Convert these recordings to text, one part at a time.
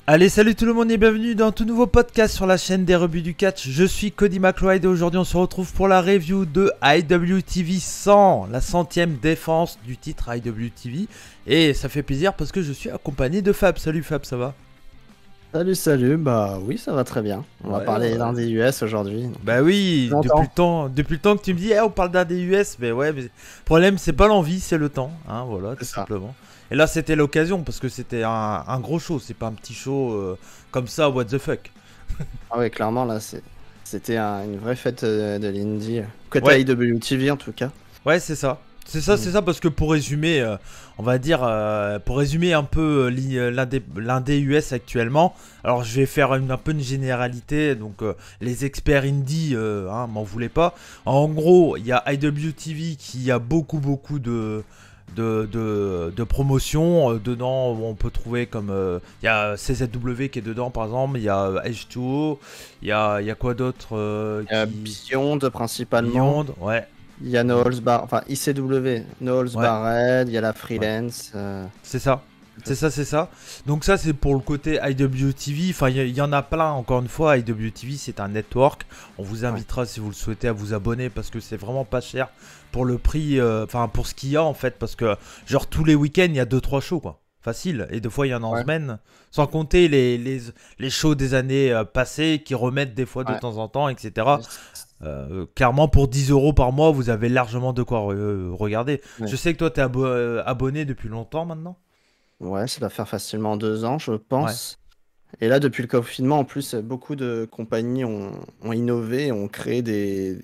Allez, salut tout le monde et bienvenue dans un tout nouveau podcast sur la chaîne des rebuts du catch. Je suis Cody McLeod et aujourd'hui on se retrouve pour la review de IWTV 100, la 100e défense du titre IWTV. Et ça fait plaisir parce que je suis accompagné de Fab. Salut Fab, ça va? Salut, bah oui, ça va très bien. On va parler d'un des US aujourd'hui. Bah oui, Longtemps. depuis le temps que tu me dis, on parle d'un des US, mais ouais, mais le problème c'est pas l'envie, c'est le temps, hein, voilà, tout C'est ça. simplement. Et là c'était l'occasion parce que c'était un gros show, c'est pas un petit show comme ça, what the fuck. Ah ouais, clairement, là, c'était une vraie fête de l'indie. Côté Ouais. IWTV, en tout cas. Ouais, c'est ça. C'est ça, parce que pour résumer, on va dire, pour résumer un peu l'indé US actuellement, alors je vais faire un peu une généralité, donc les experts indie, m'en voulez pas. En gros, il y a IWTV qui a beaucoup de promotions dedans. On peut trouver comme il y a CZW qui est dedans par exemple, il y a H2O, il y a quoi d'autre Il y a Beyond, principalement. Beyond, ouais. Il y a No Holds Bar... Enfin, ICW, No Holds Ouais. Barred, il y a la Freelance. C'est ça. C'est ça. Donc ça c'est pour le côté IWTV. Enfin il y en a plein. Encore une fois, IWTV c'est un network. On vous invitera si vous le souhaitez à vous abonner parce que c'est vraiment pas cher pour le prix. Enfin pour ce qu'il y a en fait, parce que genre tous les week-ends il y a 2-3 shows quoi. Facile. Et des fois il y en a en semaine. Sans compter les shows des années passées qui remettent des fois de temps en temps, etc. Clairement pour 10 € par mois vous avez largement de quoi regarder. Je sais que toi t'es abonné depuis longtemps maintenant. Ouais, ça va faire facilement 2 ans, je pense. Et là, depuis le confinement, en plus, beaucoup de compagnies ont innové, ont créé des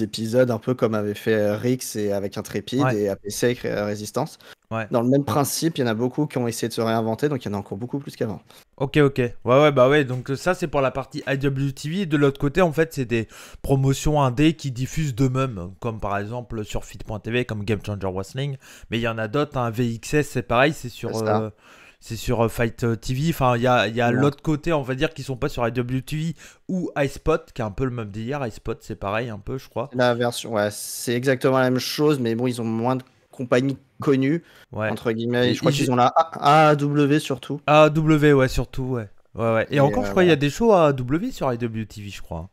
épisodes un peu comme avait fait Rix et avec Intrépide et APC avec Résistance. Ouais. Dans le même principe, il y en a beaucoup qui ont essayé de se réinventer, donc il y en a encore beaucoup plus qu'avant. Ok. Bah ouais, donc ça c'est pour la partie IWTV. Et de l'autre côté, en fait, c'est des promotions indé qui diffusent d'eux-mêmes, comme par exemple sur Fit.tv, comme Game Changer Wrestling. Mais il y en a d'autres, hein. VXS, c'est pareil, c'est sur Fight TV. Enfin, il y a l'autre côté, on va dire, qui sont pas sur IWTV ou iSpot, qui est un peu le même délire. iSpot, c'est pareil, un peu, je crois. La version, ouais, c'est exactement la même chose, mais bon, ils ont moins de compagnies connues, entre guillemets. Je crois qu'ils ont la AAW surtout. AAW, ouais, surtout, ouais. Et encore, je crois qu'il y a des shows AAW sur IWTV, je crois.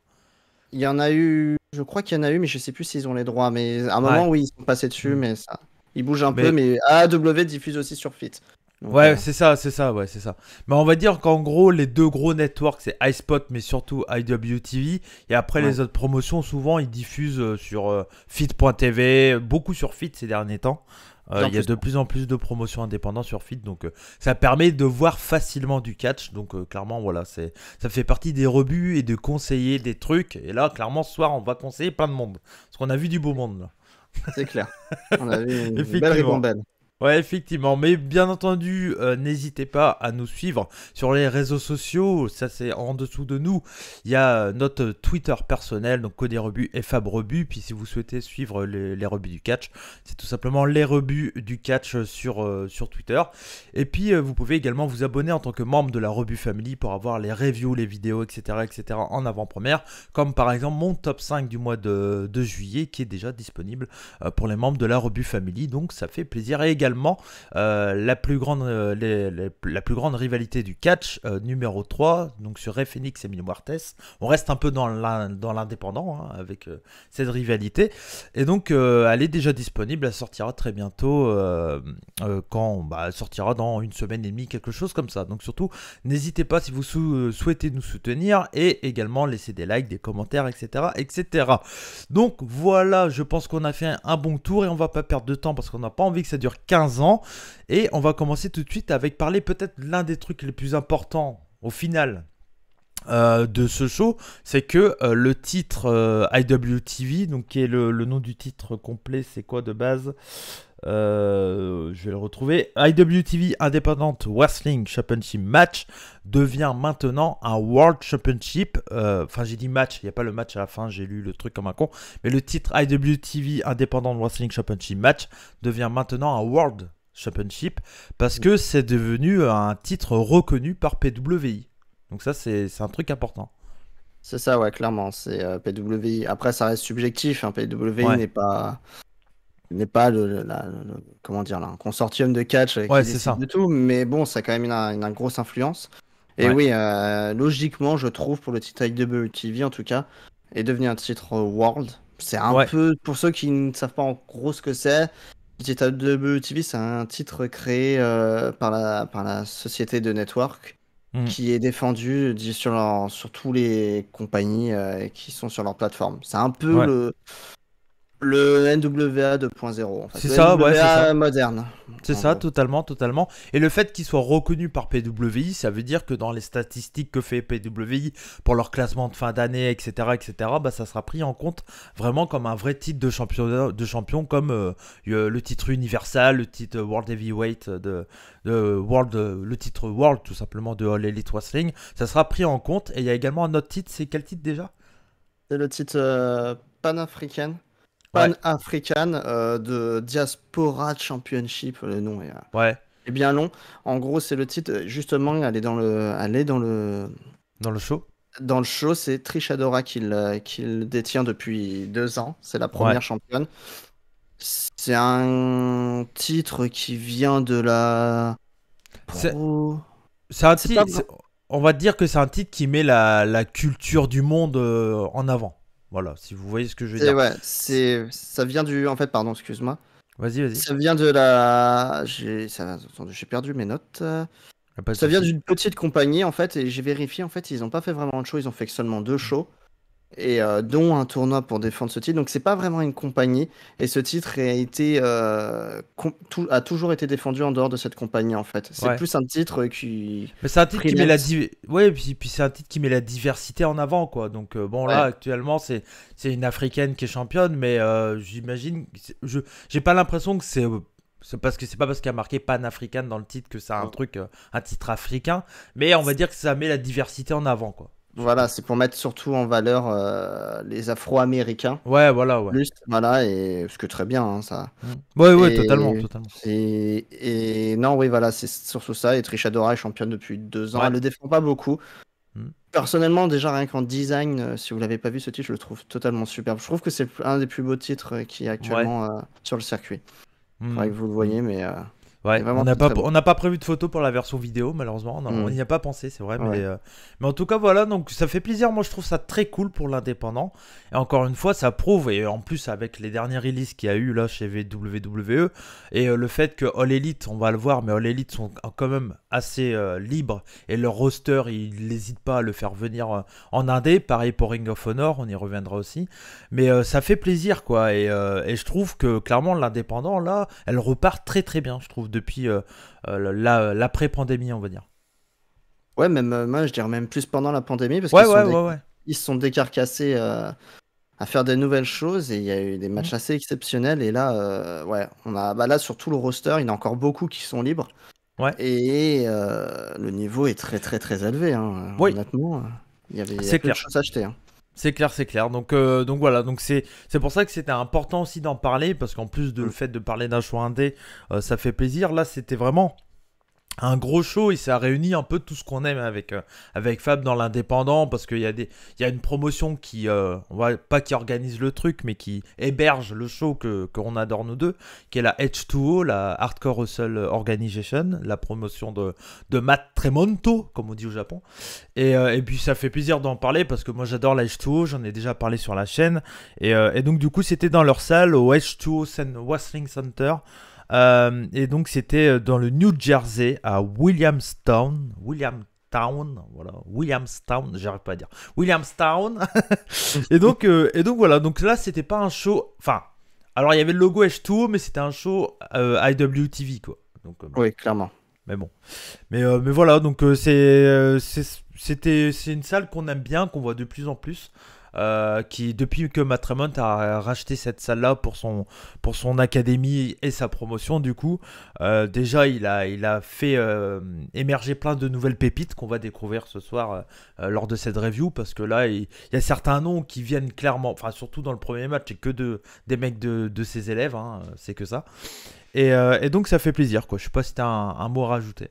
Il y en a eu, je crois qu'il y en a eu, mais je sais plus s'ils ont les droits. Mais à un moment, oui, ils sont passés dessus, mais ça, ils bougent un peu. Mais AAW diffuse aussi sur Fit. Donc, ouais, c'est ça. Mais on va dire qu'en gros, les deux gros networks, c'est iSpot, mais surtout IWTV. Et après, les autres promotions, souvent, ils diffusent sur Fit.tv, beaucoup sur Fit ces derniers temps. Il y a de plus en plus de promotions indépendantes sur Fit, donc ça permet de voir facilement du catch. Donc clairement, voilà, ça fait partie des rebuts et de conseiller des trucs. Et là, clairement, ce soir, on va conseiller plein de monde. Parce qu'on a vu du beau monde, là. C'est clair. On a vu une belle ribambelle. Ouais, effectivement. Mais bien entendu, n'hésitez pas à nous suivre sur les réseaux sociaux. Ça, c'est en dessous de nous. Il y a notre Twitter personnel, donc Cody Rebuts et Fab Rebuts. Puis si vous souhaitez suivre les rebuts du catch, c'est tout simplement les rebuts du catch sur Twitter. Et puis, vous pouvez également vous abonner en tant que membre de la Rebut Family pour avoir les reviews, les vidéos, etc. en avant-première. Comme par exemple mon top 5 du mois de juillet qui est déjà disponible pour les membres de la Rebut Family. Donc, ça fait plaisir. Et également, la plus grande rivalité du catch, numéro 3, donc sur Rey Fénix et Mil Muertes. On reste un peu dans l'indépendant avec cette rivalité. Et donc, elle est déjà disponible, elle sortira très bientôt, elle sortira dans une semaine et demie, quelque chose comme ça. Donc surtout, n'hésitez pas si vous souhaitez nous soutenir et également laisser des likes, des commentaires, etc. Donc voilà, je pense qu'on a fait un bon tour et on va pas perdre de temps parce qu'on n'a pas envie que ça dure 15 ans. Et on va commencer tout de suite avec parler peut-être l'un des trucs les plus importants au final de ce show, c'est que le titre IWTV, donc qui est le nom du titre complet, c'est quoi de base? Je vais le retrouver. IWTV Independent Wrestling Championship Match devient maintenant un World Championship. Enfin, j'ai dit match, il n'y a pas le match à la fin, j'ai lu le truc comme un con. Mais le titre IWTV Independent Wrestling Championship Match devient maintenant un World Championship parce que c'est devenu un titre reconnu par PWI. Donc ça, c'est un truc important. C'est ça, ouais, clairement. C'est PWI. Après, ça reste subjectif. PWI n'est pas comment dire là, un consortium de catch qui décide de tout, mais bon, ça a quand même une grosse influence. Et Ouais, oui, logiquement, je trouve, pour le titre IWTV en tout cas, est devenu un titre World. C'est un ouais, peu, pour ceux qui ne savent pas en gros ce que c'est, le titre IWTV, c'est un titre créé par la société de Network mm, qui est défendu sur tous les compagnies qui sont sur leur plateforme. C'est un peu ouais. le NWA 2.0, en fait, C'est le ça, ouais, c'est ça. NWA moderne, C'est en ça, gros. totalement, totalement. Et le fait qu'il soit reconnu par PWI, ça veut dire que dans les statistiques que fait PWI pour leur classement de fin d'année, etc., bah, ça sera pris en compte vraiment comme un vrai titre de champion comme le titre Universal, le titre World Heavyweight de World, le titre World tout simplement de All Elite Wrestling. Ça sera pris en compte. Et il y a également un autre titre, c'est quel titre déjà? C'est le titre pan-africain. Ouais, Pan-African de Diaspora Championship, le nom ouais, est bien long. En gros, c'est le titre, justement, elle est dans le show. dans le show, c'est Trish Adora qui le détient depuis 2 ans. C'est la Ouais. première championne. C'est un titre qui vient de la C'est pro. c'est un C'est pas titre, vrai. on va dire que c'est un titre qui met la culture du monde en avant. Voilà, si vous voyez ce que je veux C'est dire. ouais, C'est- ça vient du. En fait, pardon, excuse-moi. Vas-y, vas-y. Ça vient de la. Attendez, j'ai perdu mes notes. Y a pas de Ça vient souci. d'une petite compagnie en fait, et j'ai vérifié en fait, ils n'ont pas fait vraiment de show, ils ont fait que seulement 2 shows, et dont un tournoi pour défendre ce titre. Donc c'est pas vraiment une compagnie, et ce titre a été a toujours été défendu en dehors de cette compagnie en fait. C'est Ouais. plus un titre qui Mais c'est un titre qui met freelance. ouais, puis c'est un titre qui met la diversité en avant, quoi. Donc bon, là Ouais. actuellement c'est une africaine qui est championne, mais j'imagine, j'ai pas l'impression que c'est parce que c'est pas parce qu'il y a marqué pan-africaine dans le titre que c'est un truc, un titre africain, mais on va dire que ça met la diversité en avant, quoi. Je sais pas. Voilà, c'est pour mettre surtout en valeur les Afro-Américains. Ouais, voilà, ouais. Plus, voilà, et ce que très bien, hein, ça. Mm. Ouais, ouais, totalement, Et, totalement. et non, oui, voilà, c'est surtout ça. Et Trisha Dora est championne depuis 2 ans. Ouais. Elle le défend pas beaucoup. Mm. Personnellement, déjà, rien qu'en design, si vous l'avez pas vu, ce titre, je le trouve totalement superbe. Je trouve que c'est un des plus beaux titres qui est Ouais. actuellement sur le circuit. Faudrait Mm. que vous le Mm. voyez, mais il est Ouais, vraiment très très beau. on n'a pas prévu de photo pour la version vidéo, malheureusement. On Mm. n'y a pas pensé, c'est vrai. Ouais. Mais en tout cas, voilà, donc ça fait plaisir. Moi, je trouve ça très cool pour l'indépendant. Et encore une fois, ça prouve, et en plus, avec les dernières releases qu'il y a eu là chez WWE, et le fait que All Elite, on va le voir, mais All Elite sont quand même assez libres, et leur roster, ils n'hésitent pas à le faire venir en indé. Pareil pour Ring of Honor, on y reviendra aussi. Mais ça fait plaisir, quoi. Et je trouve que clairement, l'indépendant, là, elle repart très très bien, je trouve, depuis l'après-pandémie, on va dire. Ouais, même moi, je dirais même plus pendant la pandémie, parce Ouais, ouais, ouais, ouais. ils se sont décarcassés à faire des nouvelles choses, et il y a eu des Mm. matchs assez exceptionnels. Et là, ouais, on a bah là sur tout le roster, il y en a encore beaucoup qui sont libres, Ouais, et le niveau est très très très élevé, hein. oui, Honnêtement, il y a c'est peu de clair. choses à acheter, hein. C'est clair, c'est clair. Donc voilà, donc c'est pour ça que c'était important aussi d'en parler, parce qu'en plus de le Mm. fait de parler d'un show indé, ça fait plaisir. Là, c'était vraiment un gros show, et ça réunit un peu tout ce qu'on aime avec Fab dans l'indépendant, parce il y a une promotion qui on va pas qui organise le truc, mais qui héberge le show qu'on adore nous deux, qui est la H2O, la Hardcore Hustle Organization, la promotion de Matt Tremonto, comme on dit au Japon. Et puis ça fait plaisir d'en parler, parce que moi j'adore la H2O, j'en ai déjà parlé sur la chaîne, et donc du coup c'était dans leur salle au H2O Wrestling Center. Et donc c'était dans le New Jersey à Williamstown, voilà, Williamstown, j'arrive pas à dire, Williamstown. Et donc voilà, donc là c'était pas un show, enfin, alors il y avait le logo H2O, mais c'était un show IWTV, quoi. Donc bon, Oui, clairement. mais bon, mais voilà, donc c'est une salle qu'on aime bien, qu'on voit de plus en plus. Qui depuis que Matt Tremont a racheté cette salle là pour son académie et sa promotion, du coup déjà il a fait émerger plein de nouvelles pépites qu'on va découvrir ce soir lors de cette review, parce que là il y a certains noms qui viennent clairement, enfin surtout dans le premier match, c'est que des mecs de ses élèves, hein, c'est que ça, et donc ça fait plaisir, quoi. Je sais pas si t'as un mot à rajouter.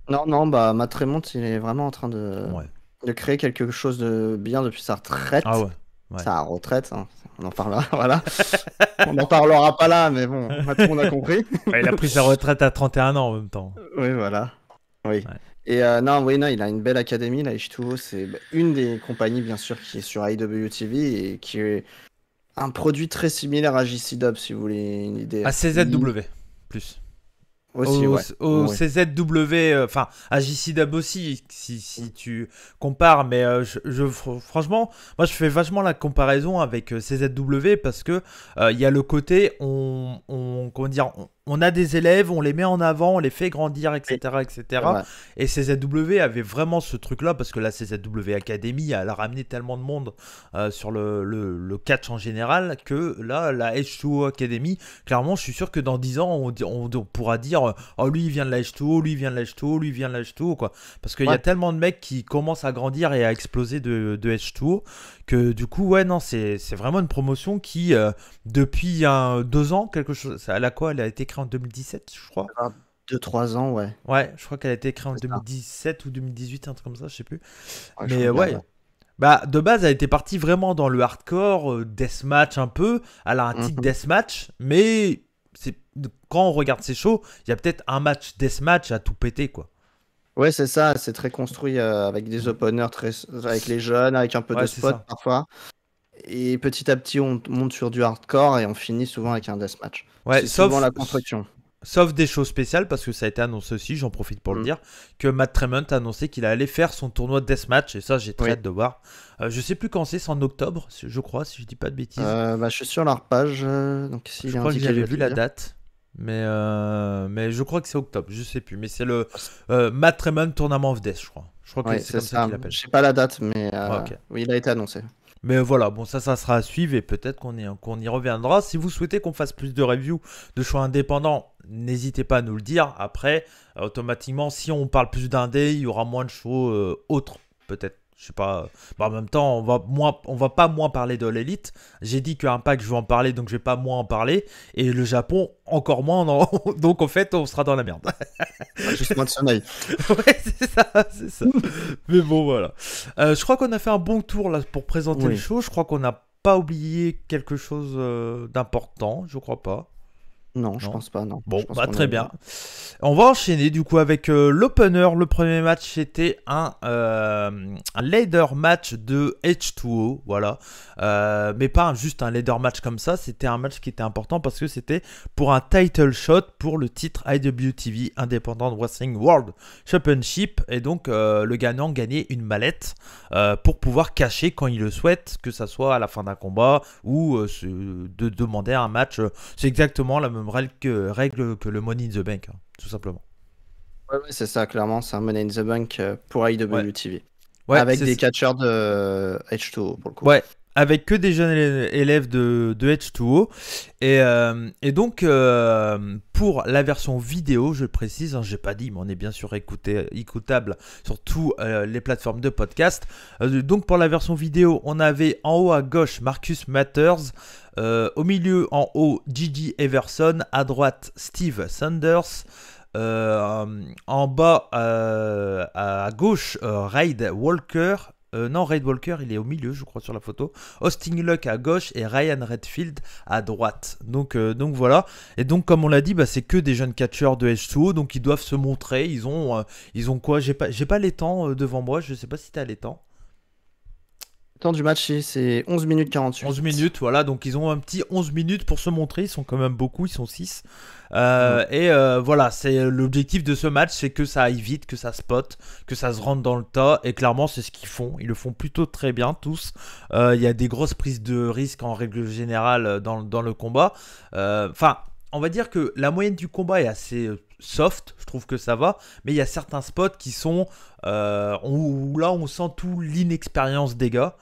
Non, non, bah Matt Tremont, il est vraiment en train Ouais. de créer quelque chose de bien depuis sa Ah retraite. ouais, ouais. Sa retraite, hein. On en parlera, voilà. On n'en parlera pas là, mais bon, tout le monde a compris. Ouais, il a pris sa retraite à 31 ans en même temps. Oui, voilà. Oui. Ouais. Et non, oui, non, il a une belle académie, la H2O. C'est une des compagnies, bien sûr, qui est sur IWTV et qui est un produit très similaire à JCW, si vous voulez une idée. À CZW, plus. Aussi, ouais. Au Ouais. CZW, enfin à JCW aussi, si tu compares, mais franchement, moi je fais vachement la comparaison avec CZW parce que il y a le côté, comment dire, on a des élèves, on les met en avant, on les fait grandir, Oui, etc., c'est etc. vrai. Et CZW avait vraiment ce truc-là parce que la CZW Academy, elle a ramené tellement de monde sur le catch en général que là, la H2O Academy, clairement, je suis sûr que dans 10 ans, on pourra dire oh, lui il vient de la H2O, lui il vient de la H2O, lui il vient de la H2O, quoi. Parce qu'il y Ouais. a tellement de mecs qui commencent à grandir et à exploser de H2O que du coup, ouais, non, c'est vraiment une promotion qui, depuis 2 ans, quelque chose. Elle a quoi? Elle a été créée en 2017, je crois. 2-3 ans, ouais. Ouais, je crois qu'elle a été créée en C'est ça. 2017 ou 2018, un truc comme ça, je sais plus. Ouais, je Mais regarde, ouais. ouais. Bah, de base, elle était partie vraiment dans le hardcore, deathmatch un peu. Elle a un titre Mhm. deathmatch, mais c'est quand on regarde ces shows, il y a peut-être un match deathmatch à tout péter, quoi. Ouais, c'est ça, c'est très construit avec des Mm. openers, avec les jeunes, avec un peu de Ouais, c'est spot ça. parfois. Et petit à petit, on monte sur du hardcore et on finit souvent avec un deathmatch. Ouais, C'est souvent la construction. sauf des choses spéciales, parce que ça a été annoncé aussi, j'en profite pour le Mm. dire, que Matt Tremont a annoncé qu'il allait faire son tournoi de deathmatch, et ça, j'ai très Oui. hâte de voir. Je sais plus quand c'est en octobre, je crois, si je dis pas de bêtises. Bah, je suis sur leur page, donc s'il Je est crois que indiqué, je j'avais vais te vu le la dire. date. Mais je crois que c'est octobre, je sais plus. Mais c'est le Matt Tremont Tournament of Death, je crois. Je crois que Oui, c'est c'est comme ça ça. qu'il l'appelle. Je sais pas la date, mais Ouais, ok. oui, il a été annoncé. Mais voilà, bon, ça sera à suivre et peut-être qu'on y reviendra. Si vous souhaitez qu'on fasse plus de reviews de choix indépendants, n'hésitez pas à nous le dire. Après, automatiquement, si on parle plus d'indé, il y aura moins de shows autres, peut-être. Je sais pas. Bah, en même temps, on va pas moins parler de l'élite. J'ai dit que Impact, je vais en parler, donc je vais pas moins en parler. Et le Japon, encore moins. Donc en fait, on sera dans la merde. Juste moi de sommeil. Ouais, c'est ça, c'est ça. Mais bon, voilà. Je crois qu'on a fait un bon tour là pour présenter le Oui. show. Je crois qu'on n'a pas oublié quelque chose d'important. Je crois pas. Non, je Non. pense pas, non. Je Bon, pense bah qu'on est très bon. bien. On va enchaîner du coup avec l'opener. Le premier match c'était un ladder match de H2O, voilà. Mais pas juste un ladder match comme ça, c'était un match qui était important parce que c'était pour un title shot pour le titre IWTV Independent Wrestling World Championship. Et donc le gagnant gagnait une mallette pour pouvoir cacher quand il le souhaite, que ça soit à la fin d'un combat ou de demander un match. C'est exactement la même règle que le Money in the Bank, hein, tout simplement. Ouais, ouais, c'est ça, clairement, c'est un Money in the Bank pour Ouais, IWTV. ouais, Avec des catcheurs de H2O pour le coup. ouais, avec que des jeunes élèves de H2O. Et donc, pour la version vidéo, je le précise, hein, j'ai pas dit, mais on est bien sûr écoutable sur toutes les plateformes de podcast. Donc, pour la version vidéo, on avait en haut à gauche Marcus Matters, au milieu en haut Gigi Everson, à droite Steve Sanders. En bas à gauche, Raid Walker. Non, Raid Walker, il est au milieu, je crois, sur la photo. Austin Luck à gauche et Ryan Redfield à droite. Donc voilà. Et donc, comme on l'a dit, bah, c'est que des jeunes catcheurs de H2O, donc ils doivent se montrer. Ils ont quoi? J'ai pas les temps devant moi. Je sais pas si t'as les temps. Le temps du match, c'est 11 minutes 11 48. minutes, voilà, donc ils ont un petit 11 minutes pour se montrer, ils sont quand même beaucoup, ils sont 6. Mhm. Voilà, c'est l'objectif de ce match, c'est que ça aille vite, que ça spot, que ça se rentre dans le tas, et clairement c'est ce qu'ils font, ils le font plutôt très bien tous. Il y a des grosses prises de risque en règle générale dans le combat. Enfin, on va dire que la moyenne du combat est assez soft, je trouve que ça va, mais il y a certains spots qui sont où là on sent tout l'inexpérience des gars.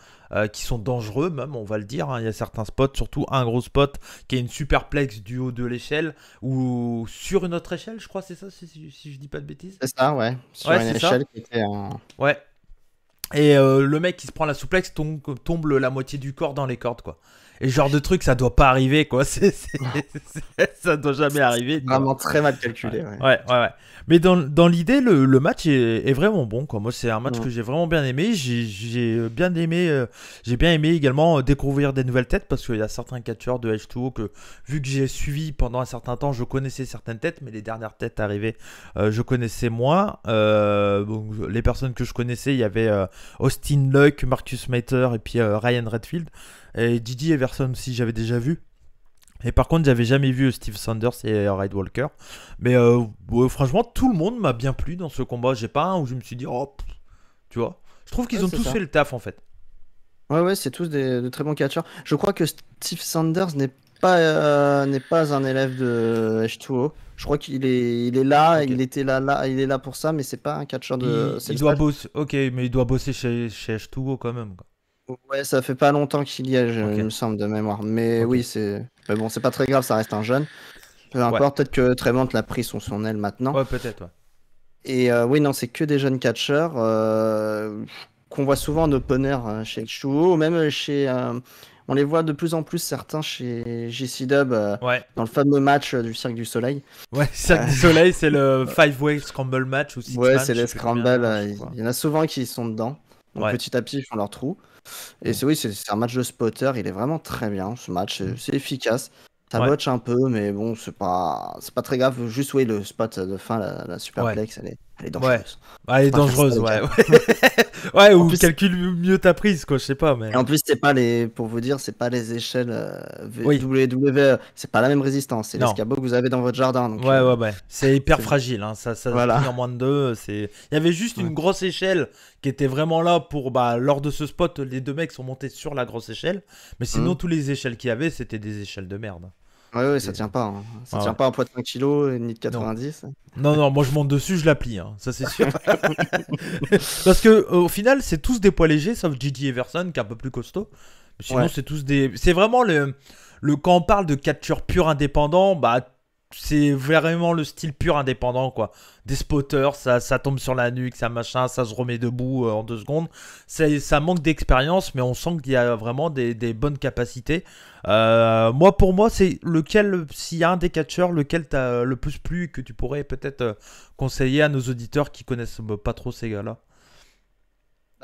Qui sont dangereux même, on va le dire, hein. Il y a certains spots, surtout un gros spot qui est une superplex du haut de l'échelle ou sur une autre échelle, je crois, c'est ça, si je dis pas de bêtises. C'est ça, ouais. Sur Ouais, une c'est échelle ça. qui était en. Ouais. Et le mec qui se prend la souplex tombe la moitié du corps dans les cordes, quoi. Et ce genre de truc, ça doit pas arriver, quoi. Ça doit jamais arriver. Vraiment très mal calculé. Ouais. Mais dans l'idée, le match est vraiment bon, quoi. Moi, c'est un match que j'ai vraiment bien aimé. J'ai bien aimé également découvrir des nouvelles têtes parce qu'il y a certains catcheurs de H2O que, vu que j'ai suivi pendant un certain temps, je connaissais certaines têtes, mais les dernières têtes arrivées, je connaissais moins. Donc, les personnes que je connaissais, il y avait Austin Luck, Marcus Mater et puis Ryan Redfield. Et Didi Everson aussi, j'avais déjà vu. Et par contre, j'avais jamais vu Steve Sanders et Red Walker. Mais franchement, tout le monde m'a bien plu dans ce combat. J'ai pas un où je me suis dit, tu vois. Je trouve qu'ils ont tous fait le taf en fait. Ouais, c'est tous de très bons catcheurs. Je crois que Steve Sanders n'est pas un élève de H2O. Je crois qu'il est là, okay. Il est là pour ça, mais c'est pas un catcheur de. Il doit bosser. Ok, mais il doit bosser chez H2O quand même, quoi. Ouais, ça fait pas longtemps qu'il y est, il me semble, de mémoire. Mais oui, mais bon, c'est pas très grave, ça reste un jeune. Peu importe, peut-être que Tremont l'a pris sous son aile maintenant. Ouais, peut-être, ouais. Et oui, non, c'est que des jeunes catcheurs qu'on voit souvent en opener chez H2O, même chez. On les voit de plus en plus certains chez JC-Dub dans le fameux match du Cirque du Soleil. Ouais, Cirque du Soleil, c'est le 5-way scramble match ou 6 ouais, c'est les scrambles. Il y en a souvent qui sont dedans. Donc petit à petit, ils font leur trou. Et c'est un match de spotter. Il est vraiment très bien, ce match. C'est efficace. Ça botche un peu, mais bon, c'est pas très grave. Juste, le spot de fin, la superplex, elle est dangereuse. Ouais. Elle est dangereuse, ouais, ou plus, calcule mieux ta prise, quoi, je sais pas. Mais... Et en plus, pour vous dire, c'est pas les échelles WWE, c'est pas la même résistance. C'est l'escabeau que vous avez dans votre jardin. Donc, ouais. C'est hyper fragile, hein. Ça se plie en moins de 2. Il y avait juste une grosse échelle qui était vraiment là pour, lors de ce spot, les deux mecs sont montés sur la grosse échelle. Mais sinon, tous les échelles qu'il y avait, c'était des échelles de merde. Ouais, ça tient pas. Hein. Ça tient pas un poids de 5 kg ni de 90. Non, moi je monte dessus, je la plie, hein. Ça c'est sûr. Parce que au final, c'est tous des poids légers, sauf Gigi Everson qui est un peu plus costaud. Sinon, c'est tous des. C'est vraiment quand on parle de catcheur pur indépendant, c'est vraiment le style pur indépendant, quoi. Des spotters, ça tombe sur la nuque, ça machin, ça se remet debout en 2 secondes. Ça manque d'expérience, mais on sent qu'il y a vraiment des bonnes capacités. Pour moi, c'est lequel, s'il y a un des catcheurs, lequel t'as le plus plu et que tu pourrais peut-être conseiller à nos auditeurs qui connaissent pas trop ces gars-là.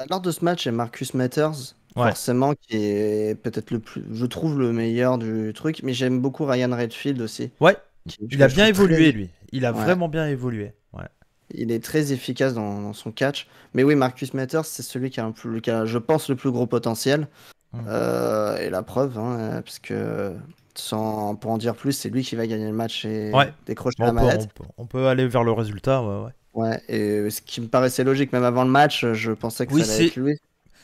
Lors de ce match, il y a Marcus Matters, forcément, qui est peut-être je trouve le meilleur du truc, mais j'aime beaucoup Ryan Redfield aussi. Ouais. Il a bien évolué, lui. Il a vraiment bien évolué. Ouais. Il est très efficace dans son catch. Mais oui, Marcus Matters, c'est celui qui a, je pense, le plus gros potentiel. Et la preuve, parce que pour en dire plus, c'est lui qui va gagner le match et décrocher la mallette. On peut aller vers le résultat. Ouais, et ce qui me paraissait logique, même avant le match, je pensais que ça allait être lui.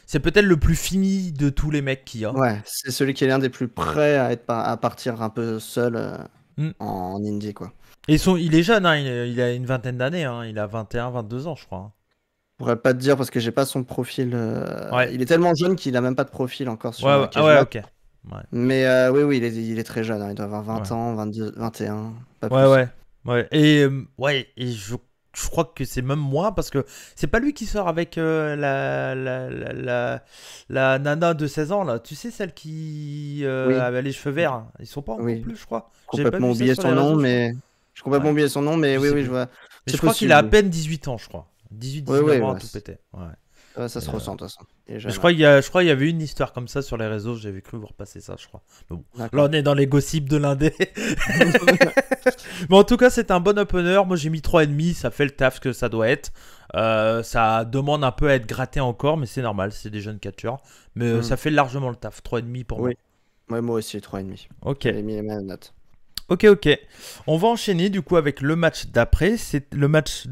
C'est peut-être le plus fini de tous les mecs qu'il y a. Ouais, c'est celui qui est l'un des plus prêts à partir un peu seul. En indie, quoi. Et il est jeune, hein, il a une vingtaine d'années, hein, il a 21, 22 ans, je crois. Hein. Je pourrais pas te dire parce que j'ai pas son profil. Il est tellement jeune qu'il a même pas de profil encore sur ok. Ouais. Mais oui, il est très jeune, hein, il doit avoir 20 ans, 22, 21, pas plus. Ouais. Et je crois que c'est même moins parce que c'est pas lui qui sort avec la nana de 16 ans là, tu sais, celle qui avait les cheveux verts. Ils sont pas encore plus, je crois. Complètement oublié son nom, mais je complètement oublié son nom, mais oui, je vois. Mais je crois qu'il a à peine 18 ans, je crois. 18-19 ans, tout pété. Ouais, ça se ressent de toute façon. Je crois qu'il y avait une histoire comme ça sur les réseaux, j'avais cru vous repasser ça, je crois. Mais bon, là on est dans les gossips de l'indé. Mais en tout cas, c'est un bon opener. Moi j'ai mis 3,5, ça fait le taf que ça doit être. Ça demande un peu à être gratté encore, mais c'est normal, c'est des jeunes catcheurs. Mais ça fait largement le taf, 3,5 pour moi. Ouais, moi aussi 3,5. Ok. J'ai mis les mêmes notes. Ok. On va enchaîner du coup avec le match d'après. C'est le match...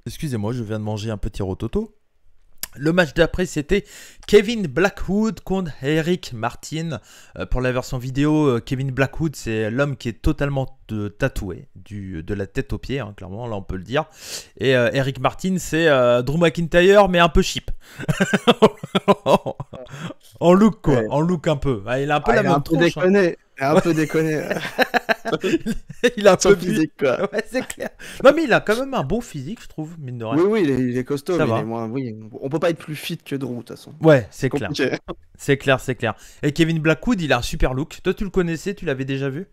Excusez-moi, je viens de manger un petit rototo. Le match d'après, c'était Kevin Blackwood contre Eric Martin. Pour la version vidéo, Kevin Blackwood, c'est l'homme qui est totalement tatoué, de la tête aux pieds, hein, clairement, là on peut le dire. Et Eric Martin, c'est Drew McIntyre, mais un peu cheap. En look, quoi. En look un peu. Il a un peu la même tronche. Un peu déconné. Il a un Son peu bu. physique, quoi. Ouais, c'est clair. Non, mais il a quand même un bon physique, je trouve, mine de rien. Oui, oui, il est costaud, Ça mais va. il est moins. Oui, on peut pas être plus fit que Drew, de toute façon. Ouais, c'est clair. Compliqué. C'est clair, c'est clair. Et Kevin Blackwood, il a un super look. Toi, tu le connaissais, tu l'avais déjà vu?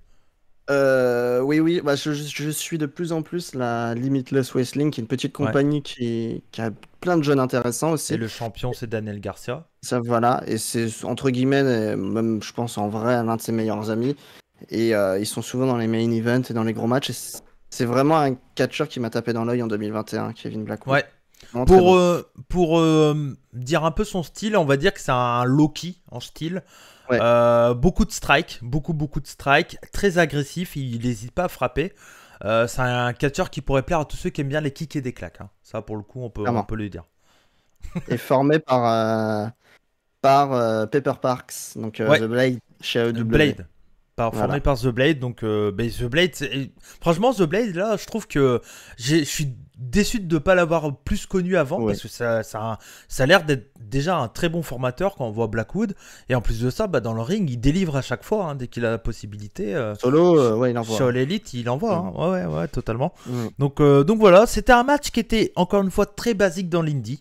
Oui, oui, bah, je suis de plus en plus la Limitless Wrestling, qui est une petite Ouais. compagnie qui a plein de jeunes intéressants Et aussi. le champion, c'est Daniel Garcia. Ça, voilà, et c'est entre guillemets, même je pense en vrai, l'un de ses meilleurs amis. Et ils sont souvent dans les main events et dans les gros matchs. Et c'est vraiment un catcheur qui m'a tapé dans l'œil en 2021, Kevin Blackwood. Ouais. Vraiment très bon. Pour dire un peu son style, on va dire que c'est un Loki en style. Ouais, Beaucoup de strikes, beaucoup de strikes, très agressif, il n'hésite pas à frapper. C'est un catcheur qui pourrait plaire à tous ceux qui aiment bien les kicks et des claques, hein. Ça, pour le coup, on clairement. peut le dire. Et formé par Pepper Parks, donc Ouais, The Blade chez AEW. Blade. Formé Voilà. par The Blade, donc The Blade, franchement The Blade là, je trouve que je suis déçu de ne pas l'avoir plus connu avant Ouais. parce que ça a l'air d'être déjà un très bon formateur quand on voit Blackwood et en plus de ça, dans le ring, il délivre à chaque fois, hein, dès qu'il a la possibilité. Solo, ouais, il envoie. Sur l'élite, il envoie, Mm. hein. Ouais, totalement. Mm. Donc voilà, c'était un match qui était encore une fois très basique dans l'indie.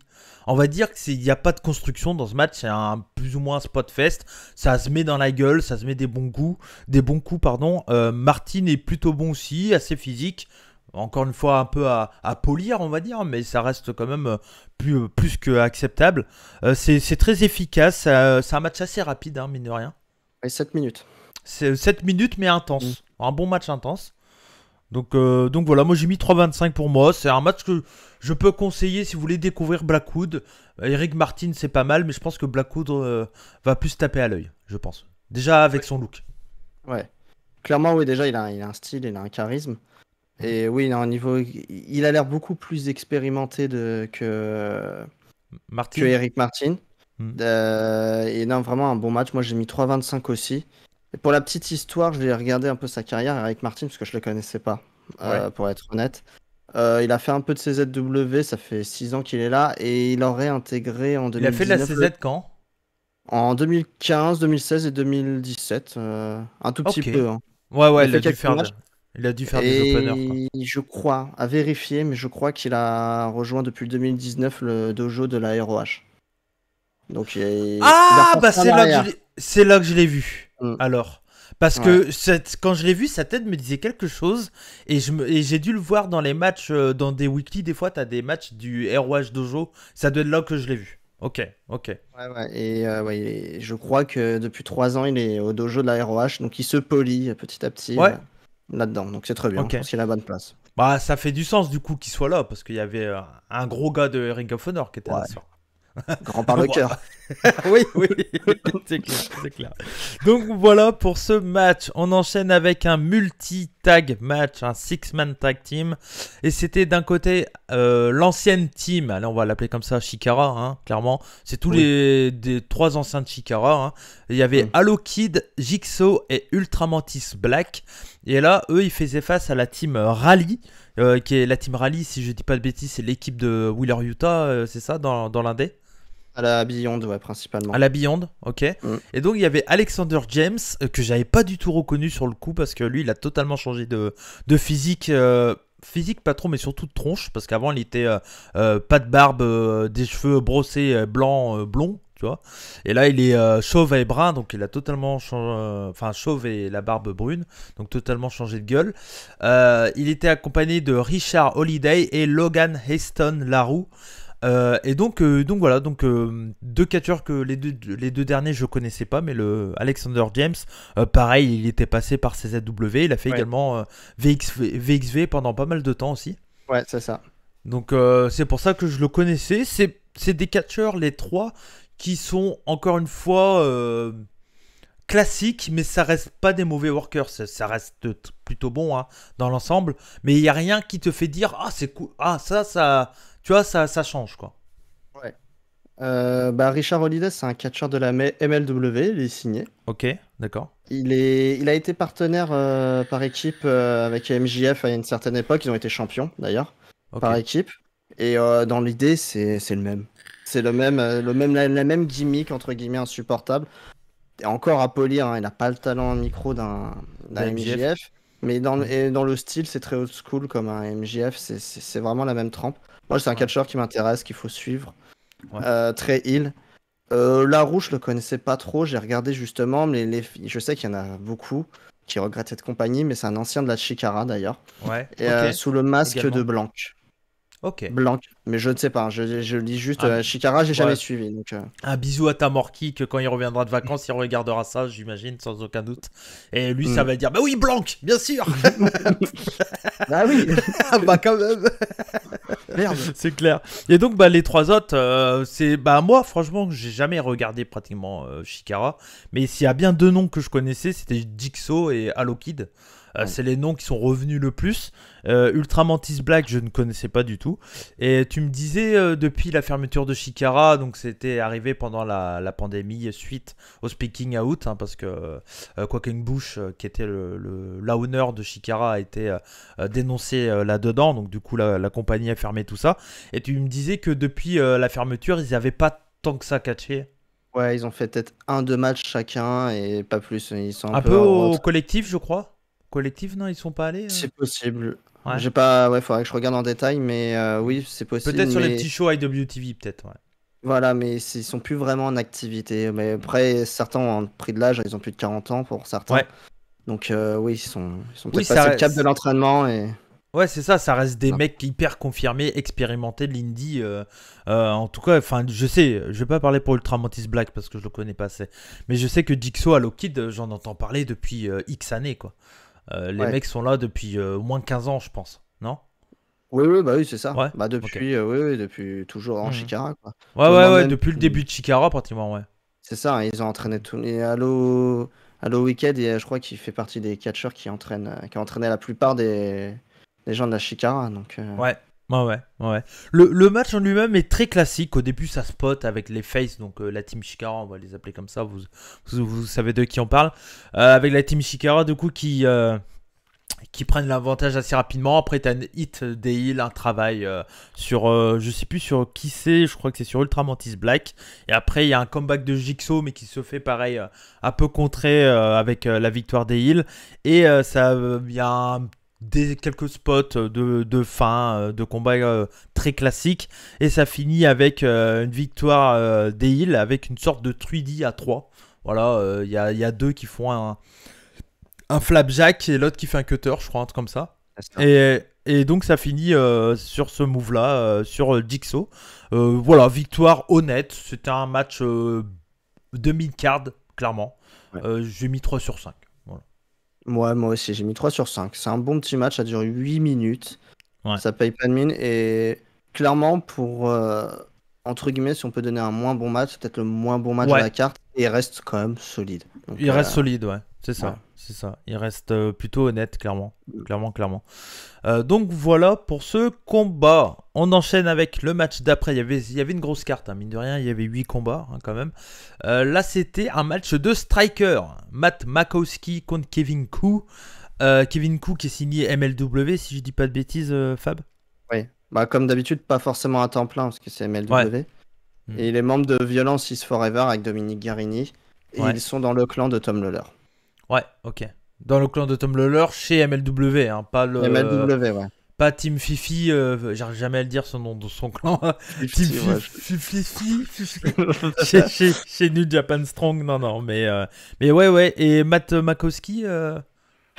On va dire qu'il n'y a pas de construction dans ce match, c'est un plus ou moins un spot fest. Ça se met dans la gueule, ça se met des bons coups, pardon. Martin est plutôt bon aussi, assez physique. Encore une fois, un peu à polir, on va dire, mais ça reste quand même plus que acceptable. C'est très efficace, c'est un match assez rapide, hein, mine de rien. Et 7 minutes. C'est 7 minutes, mais intense. Un bon match intense. Donc voilà, moi j'ai mis 3,25 pour moi. C'est un match que je peux conseiller si vous voulez découvrir Blackwood. Eric Martin, c'est pas mal, mais je pense que Blackwood va plus taper à l'œil, je pense. Déjà avec son look. Ouais. Clairement, oui, déjà, il a un style, il a un charisme. Et oui, il a un niveau. Il a l'air beaucoup plus expérimenté que Martin. Eric Martin. Hmm. Et non, vraiment un bon match. Moi, j'ai mis 3,25 aussi. Et pour la petite histoire, je vais regarder un peu sa carrière, Eric Martin, parce que je le connaissais pas, Ouais. pour être honnête. Il a fait un peu de CZW, ça fait 6 ans qu'il est là, et il aurait intégré en Il a fait de la 2019, CZ quand? en 2015, 2016 et 2017, un tout petit Ok. peu, hein. Ouais, Il a fait quelques matchs. il a dû faire des openers, quoi. Et je crois, à vérifier, mais je crois qu'il a rejoint depuis le 2019 le dojo de la ROH. Donc il est Ah, reparti en arrière. c'est là que je l'ai vu. Mm. Alors, parce Ouais. que quand je l'ai vu, sa tête me disait quelque chose et j'ai dû le voir dans les matchs, dans des weekly. Des fois, t'as des matchs du ROH Dojo. Ça doit être là que je l'ai vu. Ok. Ouais, ouais. Et ouais, je crois que depuis 3 ans, il est au dojo de la ROH, donc il se polie petit à petit Ouais. là-dedans. Donc c'est très bien, Ok. je pense qu'il a la bonne place. Bah, ça fait du sens du coup qu'il soit là parce qu'il y avait un gros gars de Ring of Honor qui était là. Ouais. Grand par le cœur. Oui, c'est clair. Donc voilà pour ce match. On enchaîne avec un multi-tag match, un six-man tag team. Et c'était d'un côté l'ancienne team, allez, on va l'appeler comme ça, Chikara, hein, clairement. C'est tous des 3 anciens de Chikara, hein. Il y avait Halo Kid, Jigsaw et Ultramantis Black. Et là, eux, ils faisaient face à la team Rally. Qui est la team Rally, si je dis pas de bêtises, c'est l'équipe de Wheeler Utah, c'est ça, dans l'indé? À la Beyond, ouais, principalement. À la Beyond, ok. Et donc il y avait Alexander James, que j'avais pas du tout reconnu sur le coup, parce que lui il a totalement changé de physique. Physique pas trop, mais surtout de tronche, parce qu'avant il était pas de barbe, des cheveux brossés blonds, tu vois. Et là il est chauve et brun, donc il a totalement changé, enfin chauve et la barbe brune, donc totalement changé de gueule. Il était accompagné de Richard Holiday et Logan Heston Larue. Et donc voilà, deux catcheurs que les deux derniers je connaissais pas, mais le Alexander James, pareil, il était passé par CZW, il a fait également VXV pendant pas mal de temps aussi. Ouais, c'est ça. Donc c'est pour ça que je le connaissais. C'est des catcheurs les trois qui sont encore une fois classiques, mais ça reste pas des mauvais workers, ça reste plutôt bon, hein, dans l'ensemble. Mais il y a rien qui te fait dire ah c'est cool, ah ça. Tu vois, ça change, quoi. Ouais. Richard Holiday, c'est un catcheur de la MLW, il est signé. Ok, d'accord. Il a été partenaire par équipe avec MJF à une certaine époque. Ils ont été champions, d'ailleurs, par équipe. Et dans l'idée, c'est le même. C'est la même gimmick, entre guillemets, insupportable. est encore à polir, hein, il n'a pas le talent micro d'un MJF. Mais dans le style, c'est très old school comme un MJF, c'est vraiment la même trempe. Moi, c'est un catcheur qui m'intéresse, qu'il faut suivre. Très heel. Larouche, je le connaissais pas trop, j'ai regardé justement, mais je sais qu'il y en a beaucoup qui regrettent cette compagnie, mais c'est un ancien de la Chikara d'ailleurs. Ouais. Et sous le masque Également. de Blanc. Ok. Blanc, mais je ne sais pas, je lis juste Chikara, j'ai jamais suivi. Donc, Un bisou à Tamorki, que quand il reviendra de vacances, il regardera ça, j'imagine, sans aucun doute. Et lui, ça va dire, bah oui, Blanc, bien sûr. Ah oui. Bah quand même. Merde. C'est clair. Et donc, bah, les trois autres, c'est. Bah, moi, franchement, j'ai jamais regardé pratiquement Chikara. Mais s'il y a bien deux noms que je connaissais, c'était Jigsaw et Halo Kid. C'est les noms qui sont revenus le plus. Ultramantis Black, je ne connaissais pas du tout. Et tu me disais, depuis la fermeture de Chikara, donc c'était arrivé pendant la pandémie suite au Speaking Out, hein, parce que Quackenbush, qui était l'owner de Chikara, a été dénoncé là-dedans. Donc du coup, la compagnie a fermé tout ça. Et tu me disais que depuis la fermeture, ils n'avaient pas tant que ça catché. Ouais, ils ont fait peut-être 1-2 matchs chacun et pas plus. Ils sont Un peu au collectif, je crois. Collectif, non, ils sont pas allés. C'est possible. Ouais. J'ai pas. Ouais, faudrait que je regarde en détail, mais oui, c'est possible. Peut-être sur les petits shows IWTV, peut-être. Ouais. Voilà, mais ils sont plus vraiment en activité. Mais après, certains ont pris de l'âge, ils ont plus de 40 ans pour certains. Ouais. Donc oui, ils sont peut-être passés le cap de l'entraînement et. Ouais, c'est ça, ça reste des mecs hyper confirmés, expérimentés de l'indie. En tout cas, enfin, je sais, je vais pas parler pour Ultramantis Black parce que je le connais pas assez. Mais je sais que Jigsaw à Lockheed, j'en entends parler depuis X années, quoi. Les mecs sont là depuis au moins 15 ans, je pense, non? Oui, bah oui, c'est ça. Ouais. Bah depuis, oui, depuis toujours en Chikara, quoi. Ouais, depuis le début de Chikara, pratiquement, ouais. C'est ça, ils ont entraîné tout. Et Halo Wicked, je crois qu'il fait partie des catcheurs qui entraînaient la plupart des gens de la Chikara. Donc, Ouais. Le match en lui-même est très classique. Au début, ça spot avec les faces, donc la team Chikara, on va les appeler comme ça. Vous savez de qui on parle. Avec la team Chikara, du coup, qui prennent l'avantage assez rapidement. Après, t'as un hit des heals, un travail sur, je sais plus sur qui c'est, je crois que c'est sur Ultramantis Black. Et après, il y a un comeback de Jigsaw, mais qui se fait pareil, un peu contré avec la victoire des heals. Et il y a quelques spots de fin, de combat très classiques. Et ça finit avec une victoire des heals, avec une sorte de 3D à 3. Voilà, il y a deux qui font un flapjack et l'autre qui fait un cutter, je crois, un truc comme ça. Et donc ça finit sur ce move là, sur Jigsaw. Voilà, victoire honnête. C'était un match demi-card, clairement. J'ai mis 3 sur 5. Voilà. Moi aussi, j'ai mis 3 sur 5. C'est un bon petit match, ça dure 8 minutes. Ça paye pas de mine. Et clairement, pour entre guillemets, si on peut donner un moins bon match, c'est peut-être le moins bon match de la carte. Et il reste quand même solide. Donc, il reste solide, ouais. C'est ça. C'est ça. Il reste plutôt honnête, clairement. Clairement. Donc voilà pour ce combat. On enchaîne avec le match d'après. Il y avait une grosse carte, hein. Mine de rien, il y avait 8 combats, hein, quand même. Là, c'était un match de striker. Matt Makowski contre Kevin Koo. Kevin Koo qui est signé MLW, si je dis pas de bêtises, Fab. Oui. Bah, comme d'habitude, pas forcément à temps plein parce que c'est MLW. Et il est membre de Violence is Forever avec Dominique Garini. Et ils sont dans le clan de Tom Lawler. Ouais, ok. Dans le clan de Tom Lawler chez MLW, hein, pas le. MLW, ouais. Pas Team Fifi, j'arrive jamais à le dire son nom de son clan. Team Fifi. Chez New Japan Strong, non. Mais ouais. Et Matt Makowski.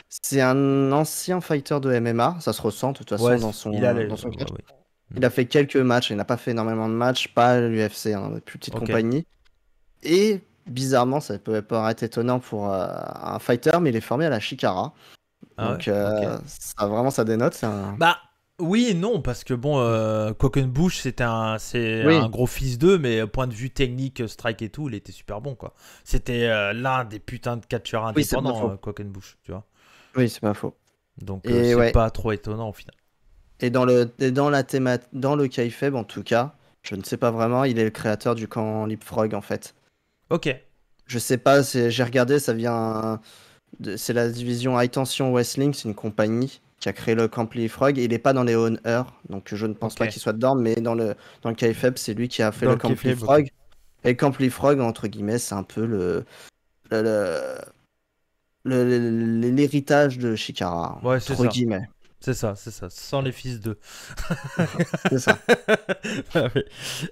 C'est un ancien fighter de MMA, ça se ressent de toute façon dans son catch. Il a fait quelques matchs, il n'a pas fait énormément de matchs, pas à l'UFC, hein, plus petite compagnie. Et bizarrement, ça peut paraître étonnant pour un fighter, mais il est formé à la Chikara. Donc ça dénote. Bah oui et non, parce que bon, Quackenbush c'est un gros fils d'eux, mais point de vue technique, strike et tout, il était super bon, quoi. C'était l'un des putains de catcheurs indépendants, Quackenbush, tu vois. Oui, c'est pas faux. Donc c'est pas trop étonnant au final. Et dans le kayfabe en tout cas, je ne sais pas vraiment, il est le créateur du camp Leapfrog en fait. Ok. Je sais pas, j'ai regardé, ça vient c'est la division High Tension Wrestling, c'est une compagnie qui a créé le camp Leapfrog et il est pas dans les Honor, donc je ne pense pas qu'il soit dedans, mais dans le kayfabe, c'est lui qui a fait le camp Leapfrog. Et le camp Leapfrog, entre guillemets, c'est un peu le- l'héritage de Chikara, Ouais, c'est entre ça. guillemets. C'est ça, c'est ça. Sans les fils de. C'est ça. Ah ouais.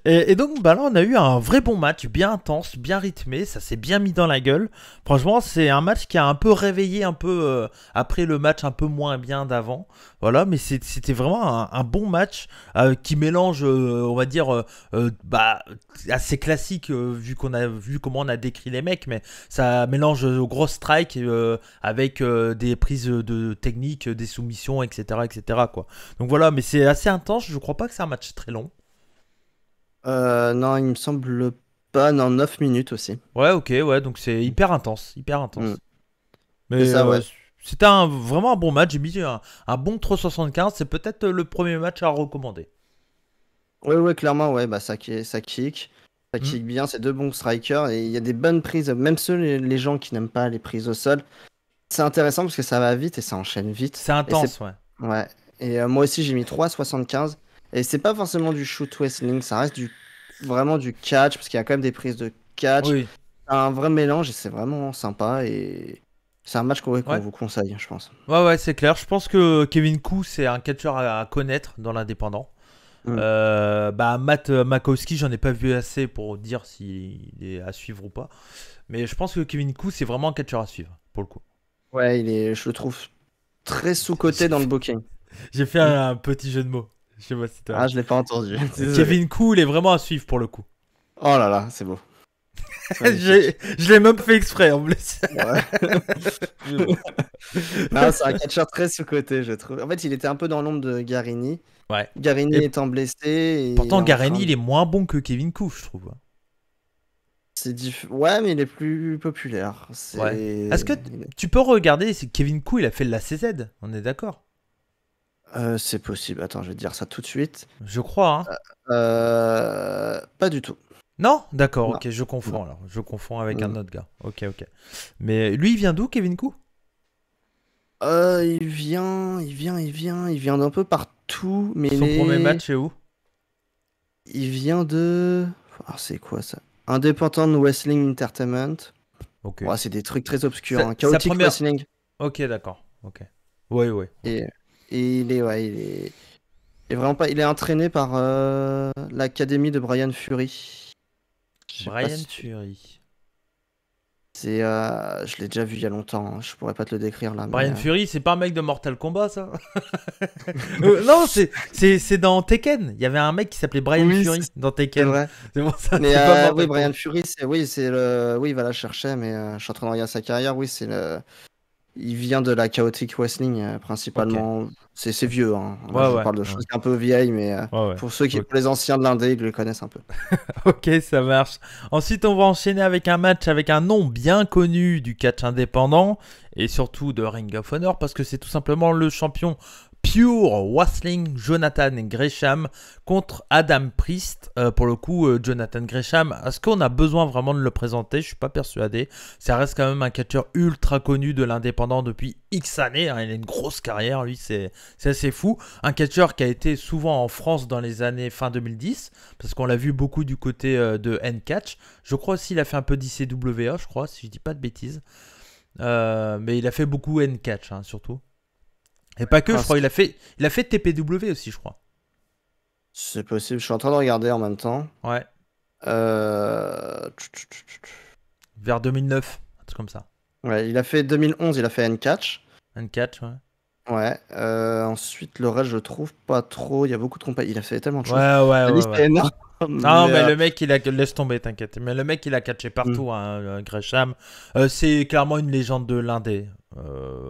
Et donc, bah là, on a eu un vrai bon match, bien intense, bien rythmé. Ça s'est bien mis dans la gueule. Franchement, c'est un match qui a un peu réveillé un peu après le match un peu moins bien d'avant. Voilà, mais c'était vraiment un bon match qui mélange, on va dire, bah, assez classique vu qu'on a vu comment on a décrit les mecs, mais ça mélange gros strike avec des prises de technique, des soumissions, etc., etc., quoi. Donc voilà, mais c'est assez intense. Je crois pas que c'est un match très long. Non, il me semble pas. Non, 9 minutes aussi. Ouais, ok, ouais, donc c'est hyper intense, hyper Mm. intense. C'est Mais ça, ouais, ouais. c'était vraiment un bon match. J'ai mis un bon 375. C'est peut-être le premier match à recommander. Ouais, ouais, clairement, ouais, bah ça kick. Ça Hmm. kick bien, c'est deux bons strikers et il y a des bonnes prises, même ceux les gens qui n'aiment pas les prises au sol. C'est intéressant parce que ça va vite et ça enchaîne vite. C'est Et c'est intense, ouais. ouais. Et moi aussi j'ai mis 3,75. Et c'est pas forcément du shoot wrestling, ça reste vraiment du catch parce qu'il y a quand même des prises de catch. Oui, C'est un vrai mélange et c'est vraiment sympa et c'est un match qu'on ouais. vous conseille, je pense. Ouais, ouais, c'est clair. Je pense que Kevin Koo, c'est un catcheur à connaître dans l'indépendant. Mm. Bah, Matt Makowski, j'en ai pas vu assez pour dire s'il est à suivre ou pas. Mais je pense que Kevin Koo, c'est vraiment un catcheur à suivre, pour le coup. Ouais, je le trouve très J'ai sous-coté dans le fait, booking. j'ai fait Mm. un petit jeu de mots. Je sais pas si Ah, je l'ai pas entendu. Désolé. Kevin Koo, il est vraiment à suivre pour le coup. Oh là là, c'est beau. C'est magnifique. Je l'ai même fait exprès en plus. Ouais. Mais bon. Non, c'est un catcheur très sous-coté, je trouve. En fait, il était un peu dans l'ombre de Garini. Ouais. Garini Et étant blessé et pourtant, en train Gareni, de... il est moins bon que Kevin Koo, je trouve. Ouais, mais il est plus populaire. Ouais. Est-ce que tu peux regarder si Kevin Koo, il a fait de la CZ? On est d'accord? C'est possible. Attends, je vais te dire ça tout de suite. Je crois, hein. Pas du tout. Non? D'accord, Non, ok, je non. confonds alors. Je confonds avec un Mm. autre gars. Ok, ok. Mais lui, il vient d'où, Kevin Koo? Il vient d'un peu partout, mais Son premier match, c'est où? il vient de... Alors, c'est quoi ça? Independent Wrestling Entertainment. Ok. Ouais, c'est des trucs très obscurs, hein. Sa Chaotic première. Wrestling. Ok, d'accord. Ok. Oui, oui. Ok. Et, et il est vraiment pas. Il est entraîné par l'académie de Brian Fury. Je sais pas Brian si tu. Fury. C'est. Je l'ai déjà vu il y a longtemps, hein. Je pourrais pas te le décrire là, mais. Brian Fury, c'est pas un mec de Mortal Kombat, ça? Non, c'est dans Tekken. Il y avait un mec qui s'appelait Brian Oui, Fury dans c'est Tekken. vrai. C'est pour ça, Mais c'est pas oui, Mortal Brian Kombat. Fury, c'est le. Oui, voilà, je cherchais, mais je suis en train de regarder sa carrière. Oui, c'est le. Il vient de la Chaotic Wrestling Ok. principalement. C'est vieux, hein. Là, Ouais, je ouais. parle de Ouais, choses un peu vieilles, mais ouais. Ouais. Ok. pour les anciens de l'Indé, ils le connaissent un peu. Ok, ça marche. Ensuite, on va enchaîner avec un match avec un nom bien connu du catch indépendant et surtout de Ring of Honor parce que c'est tout simplement le champion Pure Wrestling Jonathan Gresham contre Adam Priest. Pour le coup, Jonathan Gresham, est-ce qu'on a besoin vraiment de le présenter? Je suis pas persuadé. Ça reste quand même un catcheur ultra connu de l'indépendant depuis X années, hein. Il a une grosse carrière, lui, c'est assez fou. Un catcheur qui a été souvent en France dans les années fin 2010 parce qu'on l'a vu beaucoup du côté de N-Catch. Je crois aussi qu'il a fait un peu d'ICWA, je crois, si je dis pas de bêtises. Mais il a fait beaucoup N-Catch, hein, surtout. Et pas que, Ah, je crois, il a fait TPW aussi, je crois. c'est possible, je suis en train de regarder en même temps. Ouais, Euh, vers 2009, un truc comme ça. Ouais, il a fait 2011, il a fait N-Catch. N-Catch, ouais. Ouais. Ensuite, le reste, je trouve pas trop. Il y a beaucoup de compagnies. Il a fait tellement de Ouais, choses. ouais, La ouais, liste ouais. est énorme. Non, Mais, mais le mec, laisse tomber, t'inquiète. Mais le mec, il a catché hmm, partout, hein, Gresham. C'est clairement une légende de l'indé.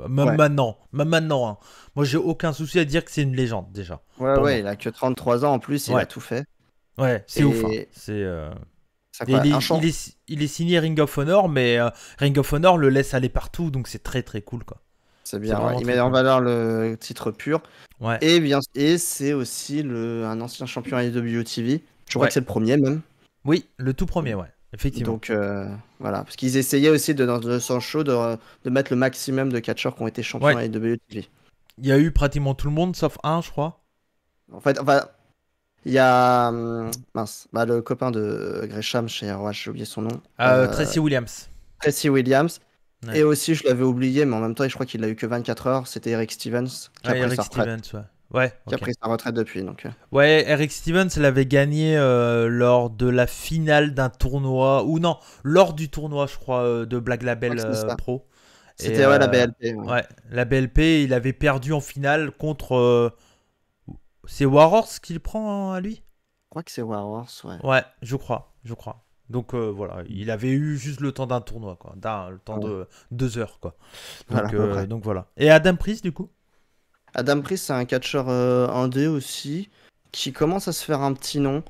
Même ouais. maintenant, même maintenant, hein. Moi, j'ai aucun souci à dire que c'est une légende, déjà. Ouais, Pour ouais, moi. il a que 33 ans en plus, il a Ouais, tout fait. ouais, c'est ouf, hein. Et c'est Et incroyable. Un champ, il est signé Ring of Honor, mais Ring of Honor le laisse aller partout, donc c'est très très cool, quoi. c'est C'est bien, ouais. vraiment Il très met en cool. valeur le titre pur. Ouais, Et c'est aussi un ancien champion AEW. Je crois ouais. que c'est le premier même. Oui, le tout premier, ouais, effectivement. Donc voilà, parce qu'ils essayaient aussi dans son show de mettre le maximum de catcheurs qui ont été champions Ouais, AEW. il y a eu pratiquement tout le monde, sauf un, je crois. En fait, enfin, il y a mince, bah, le copain de Gresham chez ROH, j'ai oublié son nom. Tracy Williams. Tracy Williams. Ouais. Et aussi, je l'avais oublié, mais en même temps, je crois qu'il a eu que 24 heures. C'était Eric Stevens qui a Ouais, pris Eric sa retraite. Stevens, ouais. Ouais, Qui a ok. pris sa retraite depuis. Donc, Ouais, Eric Stevens l'avait gagné lors de la finale d'un tournoi, ou non, lors du tournoi, je crois, de Black je crois Label que c'est ça. Pro. Et C'était ouais, la BLP. Ouais. ouais, la BLP, il avait perdu en finale contre. C'est Warhorse qui le prend hein, à lui? Je crois que c'est Warhorse, ouais. Ouais, je crois, je crois. Donc voilà, il avait eu juste le temps d'un tournoi, quoi. Le temps Ouais. de 2 heures, quoi. Voilà, à peu près. Donc voilà. Et Adam Priest, du coup? Adam Priest, c'est un catcheur indé aussi, qui commence à se faire un petit nom.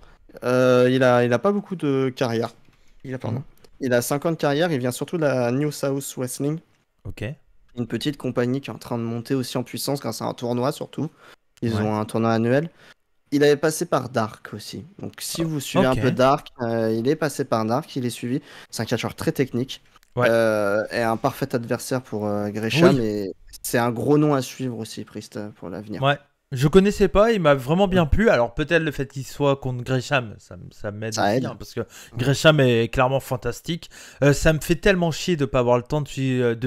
Il a pas beaucoup de carrière. Mhm. Il a 5 ans de carrière, il vient surtout de la New South Wrestling, Ok. une petite compagnie qui est en train de monter aussi en puissance grâce à un tournoi surtout. Ils Ouais. ont un tournoi annuel. Il avait passé par Dark aussi. Donc si vous suivez un Ok. peu Dark, il est passé par Dark, il est suivi. C'est un catcheur très technique Ouais. et un parfait adversaire pour Gresham. Oui. Et c'est un gros nom à suivre aussi, Priest, pour l'avenir. Ouais. Je connaissais pas, il m'a vraiment bien plu. Alors peut-être le fait qu'il soit contre Gresham, ça m'aide Ça aussi, aide. hein, parce que Gresham est clairement fantastique. Ça me fait tellement chier de pas avoir le temps de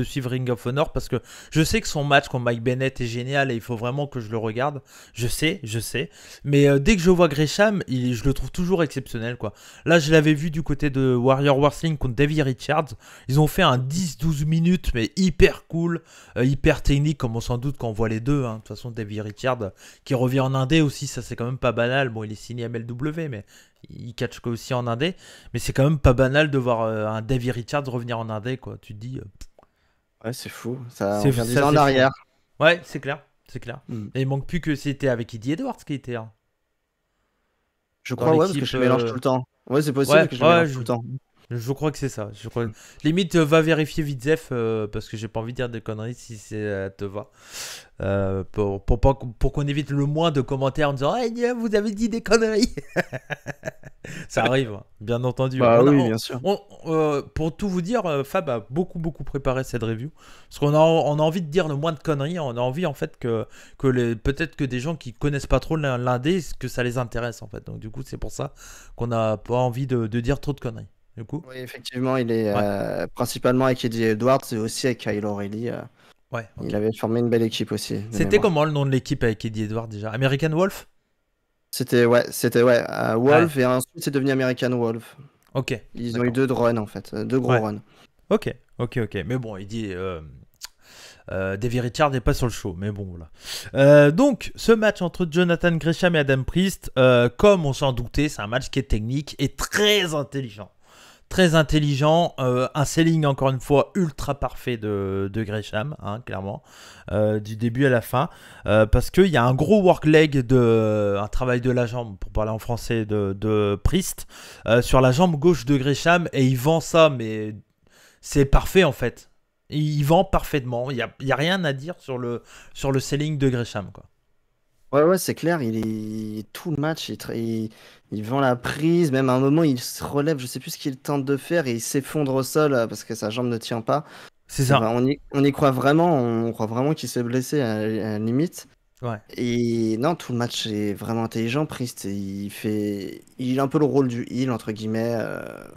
suivre Ring of Honor, parce que je sais que son match contre Mike Bennett est génial et il faut vraiment que je le regarde. Je sais. Mais dès que je vois Gresham, je le trouve toujours exceptionnel, quoi. Là, je l'avais vu du côté de Warrior Wrestling contre Davey Richards. Ils ont fait un 10-12 minutes, mais hyper cool, hyper technique, comme on s'en doute quand on voit les deux. Hein. De toute façon, Davey Richards qui revient en indé aussi, ça c'est quand même pas banal. Bon, il est signé MLW, mais il catch aussi en indé. Mais c'est quand même pas banal de voir un Davey Richards revenir en indé, quoi. Tu te dis, Ouais, c'est fou. Ça, on vient 10 ça ans en c'est fou. arrière. Ouais, c'est clair, c'est clair. Mm. Et il manque plus que c'était avec Eddie Edwards qui était hein, Je dans crois, ouais, parce que l'équipe. je mélange tout le temps. Ouais, c'est possible Ouais, que je ouais, mélange tout le temps. je crois que c'est ça. Limite, va vérifier vite Zef, parce que j'ai pas envie de dire des conneries si ça te va. Pour qu'on évite le moins de commentaires en disant hey, vous avez dit des conneries. Ça arrive, hein, bien entendu. Bah oui, bien sûr. Pour tout vous dire, Fab a beaucoup préparé cette review. Parce on a envie de dire le moins de conneries. On a envie en fait peut-être que des gens qui connaissent pas trop l'indé, que ça les intéresse en fait. Donc du coup, c'est pour ça qu'on n'a pas envie de dire trop de conneries. Du coup, Oui, effectivement, il est ouais. principalement avec Eddie Edwards et aussi avec Kyle O'Reilly. Ouais, ok. Il avait formé une belle équipe aussi, de C'était mémoire. comment le nom de l'équipe avec Eddie Edwards déjà? American Wolf? C'était ouais, Ouais, Wolf et ensuite c'est devenu American Wolf. ok. Ils ont eu D'accord. 2 runs en fait, 2 gros Ouais, runs. ok. Mais bon, Eddie. Davey Richard n'est pas sur le show, mais bon voilà. Donc, ce match entre Jonathan Gresham et Adam Priest, comme on s'en doutait, c'est un match qui est technique et très intelligent. Très intelligent, un selling encore une fois ultra parfait de Gresham, hein, clairement, du début à la fin, parce qu'il y a un gros work leg, un travail de la jambe, pour parler en français, de Priest, sur la jambe gauche de Gresham, et il vend ça, mais c'est parfait en fait. Il vend parfaitement, il y a rien à dire sur le selling de Gresham, quoi. Ouais, c'est clair, tout le match, il vend la prise, même à un moment il se relève, je sais plus ce qu'il tente de faire et il s'effondre au sol parce que sa jambe ne tient pas. C'est ça. On y croit vraiment, on croit vraiment qu'il s'est blessé à la limite. Ouais. Et non, tout le match est vraiment intelligent, Priest. Il a un peu le rôle du heal, entre guillemets,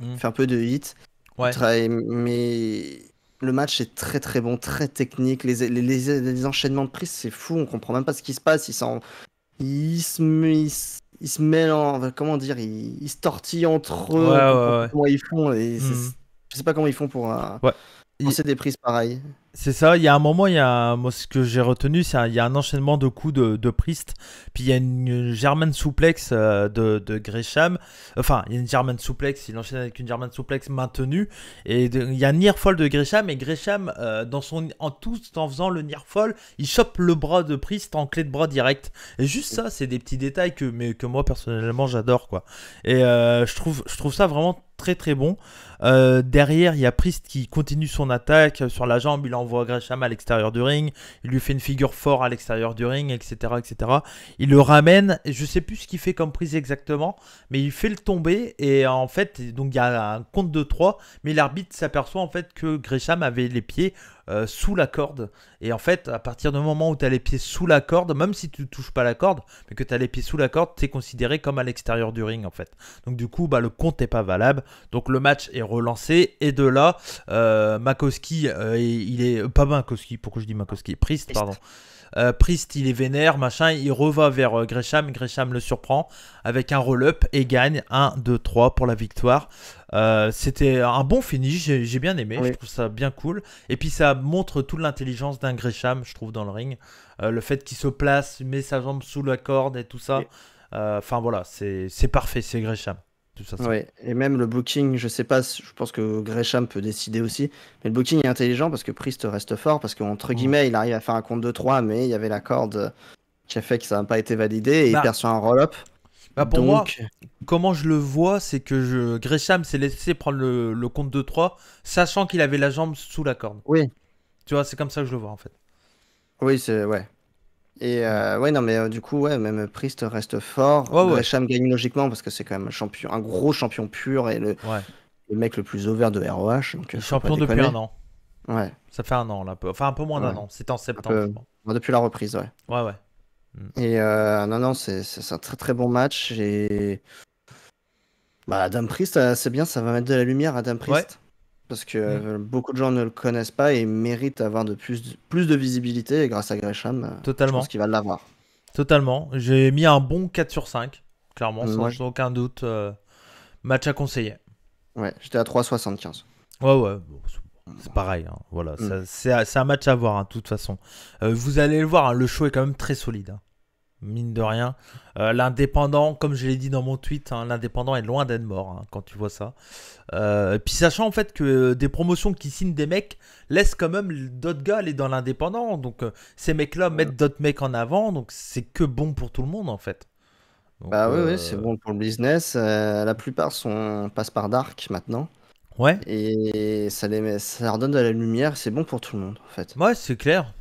Mm. il fait un peu de hit. Ouais. Mais le match est très très bon, très technique. Les enchaînements de Priest, c'est fou, on comprend même pas ce qui se passe. Il se mêle comment dire, il se tortille entre Ouais, eux, on comprend ouais, pas ouais. comment ils font. Mm. Je sais pas comment ils font pour Ouais. lancer des prises pareilles. C'est ça, il y a un moment, moi ce que j'ai retenu, il y a un enchaînement de coups de Priest, puis il y a une German suplex de Gresham, enfin il y a une German suplex, il enchaîne avec une German suplex maintenue, et il y a un near fall de Gresham, et Gresham, en faisant le near fall, il chope le bras de Priest en clé de bras direct, et juste ça, c'est des petits détails que moi personnellement j'adore, quoi, et je trouve ça vraiment très très bon. Derrière, il y a Priest qui continue son attaque sur la jambe, il envoie Gresham à l'extérieur du ring, il lui fait une figure 4 à l'extérieur du ring, etc., etc. Il le ramène, et je sais plus ce qu'il fait comme prise exactement, mais il fait le tomber, et en fait, donc il y a un compte de 3, mais l'arbitre s'aperçoit en fait que Gresham avait les pieds sous la corde. Et en fait, à partir du moment où tu as les pieds sous la corde, même si tu ne touches pas la corde, mais que tu as les pieds sous la corde, tu es considéré comme à l'extérieur du ring en fait. Donc du coup, le compte n'est pas valable. Donc le match est relancé. Et de là, Makowski, il est... Pas Makowski, pourquoi je dis Makowski? Priest, pardon. Priest, il est vénère, machin, il reva vers Gresham. Gresham le surprend avec un roll-up et gagne 1, 2, 3 pour la victoire. C'était un bon finish, j'ai bien aimé, Oui. je trouve ça bien cool. Et puis ça montre toute l'intelligence d'un Gresham, je trouve, dans le ring. Le fait qu'il se place, met sa jambe sous la corde et tout ça. Et- Enfin voilà, c'est parfait, c'est Gresham. De toute façon. Ouais, et même le booking, je sais pas, je pense que Gresham peut décider aussi, mais le booking est intelligent parce que Priest reste fort, parce qu'entre guillemets, il arrive à faire un compte de 3 mais il y avait la corde qui a fait que ça n'a pas été validé et il Bah, perd sur un roll-up. pour moi, Donc, comment je le vois, c'est que Gresham s'est laissé prendre le compte de 3 sachant qu'il avait la jambe sous la corde. oui, Tu vois, c'est comme ça que je le vois en fait. oui, c'est ouais. Et Mm. ouais, non, mais du coup, ouais, même Priest reste fort. Ouais, ouais, Gresham gagne logiquement parce que c'est quand même un champion, un gros champion pur et ouais. le mec le plus over de ROH, donc Il est faut pas champion depuis déconner. un an. Ouais, Ça fait un an là, enfin un peu moins d'un ouais, an. C'était en un septembre, je peu. crois. Bon, depuis la reprise, ouais. Ouais, ouais. Mm. Et non, non, c'est un très très bon match. Et bah, Adam Priest, c'est bien, ça va mettre de la lumière à Adam Ouais. Priest. Parce que Mm. beaucoup de gens ne le connaissent pas et mérite d'avoir plus de visibilité. Et grâce à Gresham, je pense Totalement. qu'il va l'avoir. Totalement. J'ai mis un bon 4 sur 5. Clairement, Moi, sans aucun doute. Match à conseiller. ouais, j'étais à 3,75. Ouais, ouais. Bon, c'est pareil. Hein. Voilà, Mm. c'est un match à voir, hein, de toute façon. Vous allez le voir, hein, le show est quand même très solide. Hein. Mine de rien. L'indépendant, comme je l'ai dit dans mon tweet, hein, l'indépendant est loin d'être mort hein, quand tu vois ça. Puis sachant en fait que des promotions qui signent des mecs laissent quand même d'autres gars aller dans l'indépendant. Donc ces mecs-là mettent d'autres mecs en avant. Donc c'est que bon pour tout le monde en fait. Donc Bah oui, oui, c'est bon pour le business. La plupart passent par Dark maintenant. ouais. Et ça leur donne de la lumière. C'est bon pour tout le monde, en fait. Ouais, c'est clair,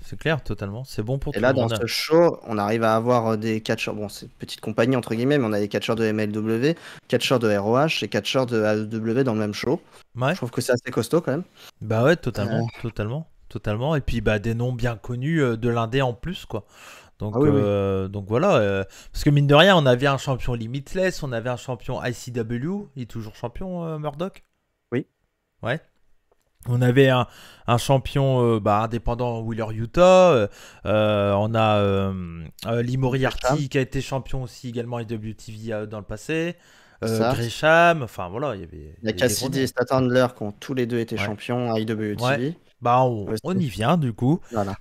totalement. C'est bon pour Et tout le là, dans monde. ce show, on arrive à avoir des catcheurs. Bon, c'est une petite compagnie, entre guillemets, mais on a des catcheurs de MLW, catcheurs de ROH et catcheurs de AEW dans le même show. Je Ouais. trouve que c'est assez costaud quand même. Bah ouais, Euh, totalement. Et puis bah des noms bien connus de l'indé en plus quoi. Ah oui, oui. Donc voilà, parce que mine de rien, on avait un champion Limitless, on avait un champion ICW, il est toujours champion Murdoch. Oui. Ouais. On avait un champion indépendant Wheeler Utah. On a Lee Gresham, Moriarty qui a été champion aussi également IWTV dans le passé. c'est ça. Gresham, enfin voilà, il Il y a y avait des gros Cassidy et noms. Stathandler qui ont tous les deux été Ouais. champions à Ouais. IWTV. Bah Aussi. on y vient du coup. Voilà.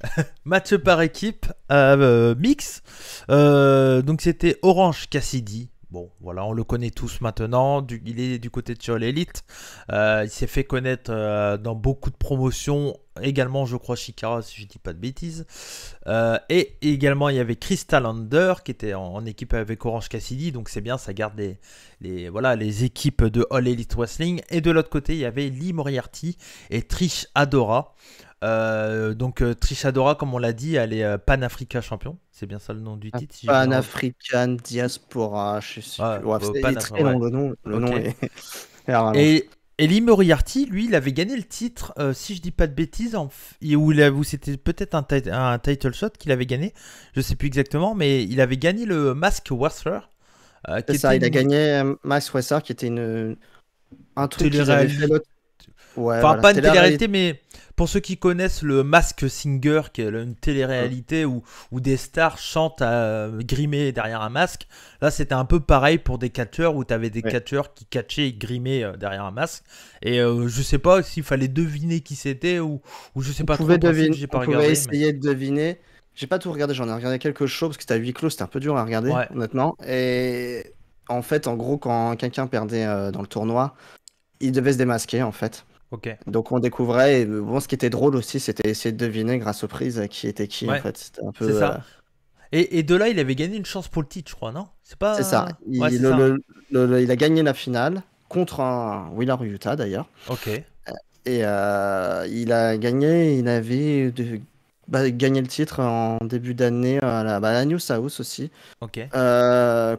Match par équipe mix. Donc c'était Orange Cassidy. Bon, voilà, on le connaît tous maintenant. Il est du côté de All Elite. Il s'est fait connaître dans beaucoup de promotions. Également, je crois, Shikara, si je dis pas de bêtises. Et également, il y avait Crystal Under qui était en équipe avec Orange Cassidy. Donc c'est bien, ça garde les équipes de All Elite Wrestling. Et de l'autre côté, il y avait Lee Moriarty et Trish Adora. Trish Adora, comme on l'a dit, elle est Pan-Africa champion. C'est bien ça le nom du titre si j'ai bien Pan-African Diaspora, je sais Ouais, plus. Ouais, il est très ouais. long le nom. Le Ok. nom est est à rallonge. Et Lee Moriarty, lui, il avait gagné le titre, si je dis pas de bêtises, où c'était peut-être un title shot qu'il avait gagné. Je sais plus exactement, mais il avait gagné le Mask Wrestler. C'est Qui ça, était il a une gagné Max Wresser qui était un truc qu'ils avaient fait télé-réalité. l'autre. Ouais, Enfin, voilà, pas une c'était la réalité. télé-réalité, mais pour ceux qui connaissent le Mask Singer, qui est une télé-réalité où des stars chantent grimés derrière un masque, là c'était un peu pareil pour des catcheurs où tu avais des Ouais. catcheurs qui catchaient grimés derrière un masque. Et je sais pas s'il fallait deviner qui c'était ou je sais On pas trop. pouvait En principe, deviner, j'ai pas on pouvait regardé. Mais... essayer de deviner. J'ai pas tout regardé, j'en ai regardé quelques shows parce que c'était à huis clos, c'était un peu dur à regarder, Ouais, honnêtement. Et en fait, en gros, quand quelqu'un perdait dans le tournoi, il devait se démasquer en fait. ok. Donc on découvrait, et bon, ce qui était drôle aussi, c'était essayer de deviner grâce aux prises qui était qui en Ouais, fait. C'était un c'est peu. ça. Et de là, il avait gagné une chance pour le titre, je crois, non? C'est C'est ça. pas. Ouais, c'est ça. Il a gagné la finale contre un Wheeler Utah d'ailleurs. Ok, Et il a gagné, gagné le titre en début d'année à la New South aussi. ok.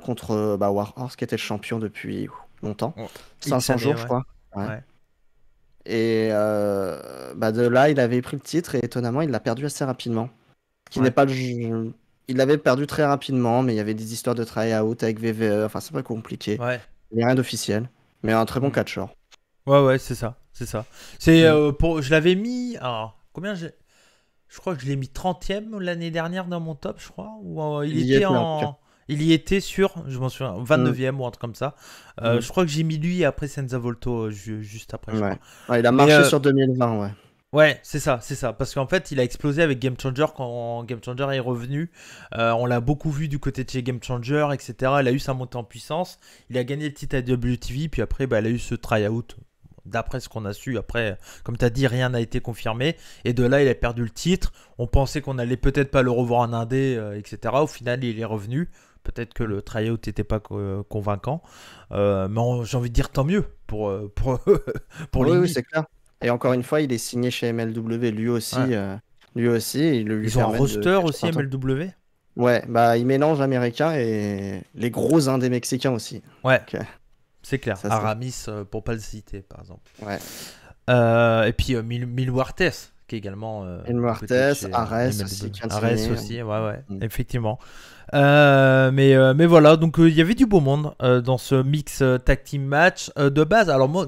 Contre Warhorse qui était le champion depuis longtemps. Bon, X 500 années, jours, je ouais. crois. Ouais. Ouais. Et de là, il avait pris le titre et étonnamment, il l'a perdu assez rapidement. Qui n'est Ouais. pas le jeu. Il l'avait perdu très rapidement, mais il y avait des histoires de try-out avec VVE. Enfin, c'est pas compliqué. Ouais. Il n'y a rien d'officiel. Mais un très bon Mm. catcheur. Ouais, ouais, c'est ça. C'est ça. C'est Mm. pour. Je l'avais mis. Alors, combien j'ai. Je crois que je l'ai mis 30e l'année dernière dans mon top, je crois. Ou il Il y était était en tout cas. en. Il y était sur, je m'en souviens, Mm. 29e ou un truc comme ça. Mm. Je crois que j'ai mis lui et après Senza Volto juste après, je Ouais. crois. Ouais, il a Mais marché sur 2020, ouais. ouais, c'est ça, c'est ça. Parce qu'en fait, il a explosé avec Game Changer quand Game Changer est revenu. On l'a beaucoup vu du côté de chez Game Changer, etc. Il a eu sa montée en puissance. Il a gagné le titre à WTV. Puis après, il a eu ce try-out. D'après ce qu'on a su, après, comme tu as dit, rien n'a été confirmé. Et de là, il a perdu le titre. On pensait qu'on allait peut-être pas le revoir en Indé, etc. Au final, il est revenu. Peut-être que le tryout n'était pas convaincant. Mais j'ai envie de dire tant mieux pour Oui, oui, Lini. c'est clair. Et encore une fois, il est signé chez MLW lui Ouais. aussi. Lui aussi, et il lui Ils ont un permet de roster catcher aussi partout. MLW. Ouais, il mélange américain et les gros indés mexicains aussi. Ouais, Ok, c'est clair. ça c'est. Aramis, pour pas le citer, par exemple. Ouais. Et puis Mil Huertes, qui est également El du côté de Muertes, chez Ares aussi MLW. qui vient de Ares signer. aussi, ouais, ouais, Mm. effectivement. Mais voilà, donc il y avait du beau monde dans ce mix tag team match de base. Alors moi,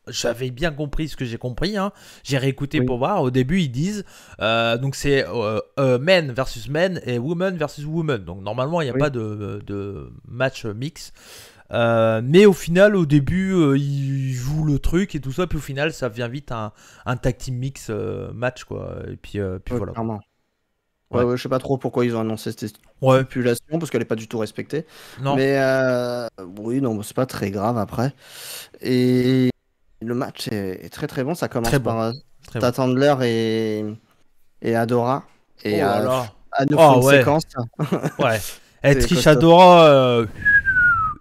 j'avais bien compris ce que j'ai compris, hein. J'ai réécouté Oui, pour voir. Au début, ils disent donc c'est men versus men et women versus women. Donc normalement, il n'y a oui. pas de match mix. Mais au final, au début, ils jouent le truc et tout ça, puis au final, ça devient vite un tag team mix match, quoi. Et puis Ouais, voilà, quoi. clairement. Ouais, Ouais. ouais, je sais pas trop pourquoi ils ont annoncé cette Ouais. stipulation, parce qu'elle est pas du tout respectée. Non. Mais oui, non, c'est pas très grave après. Et le match est très très bon. Ça Très commence bon. par Très bon. Tatandler et Adora. Et Oh là là. à nouveau Oh une ouais. séquence. Ouais. Et C'est Trish costaud. Adora,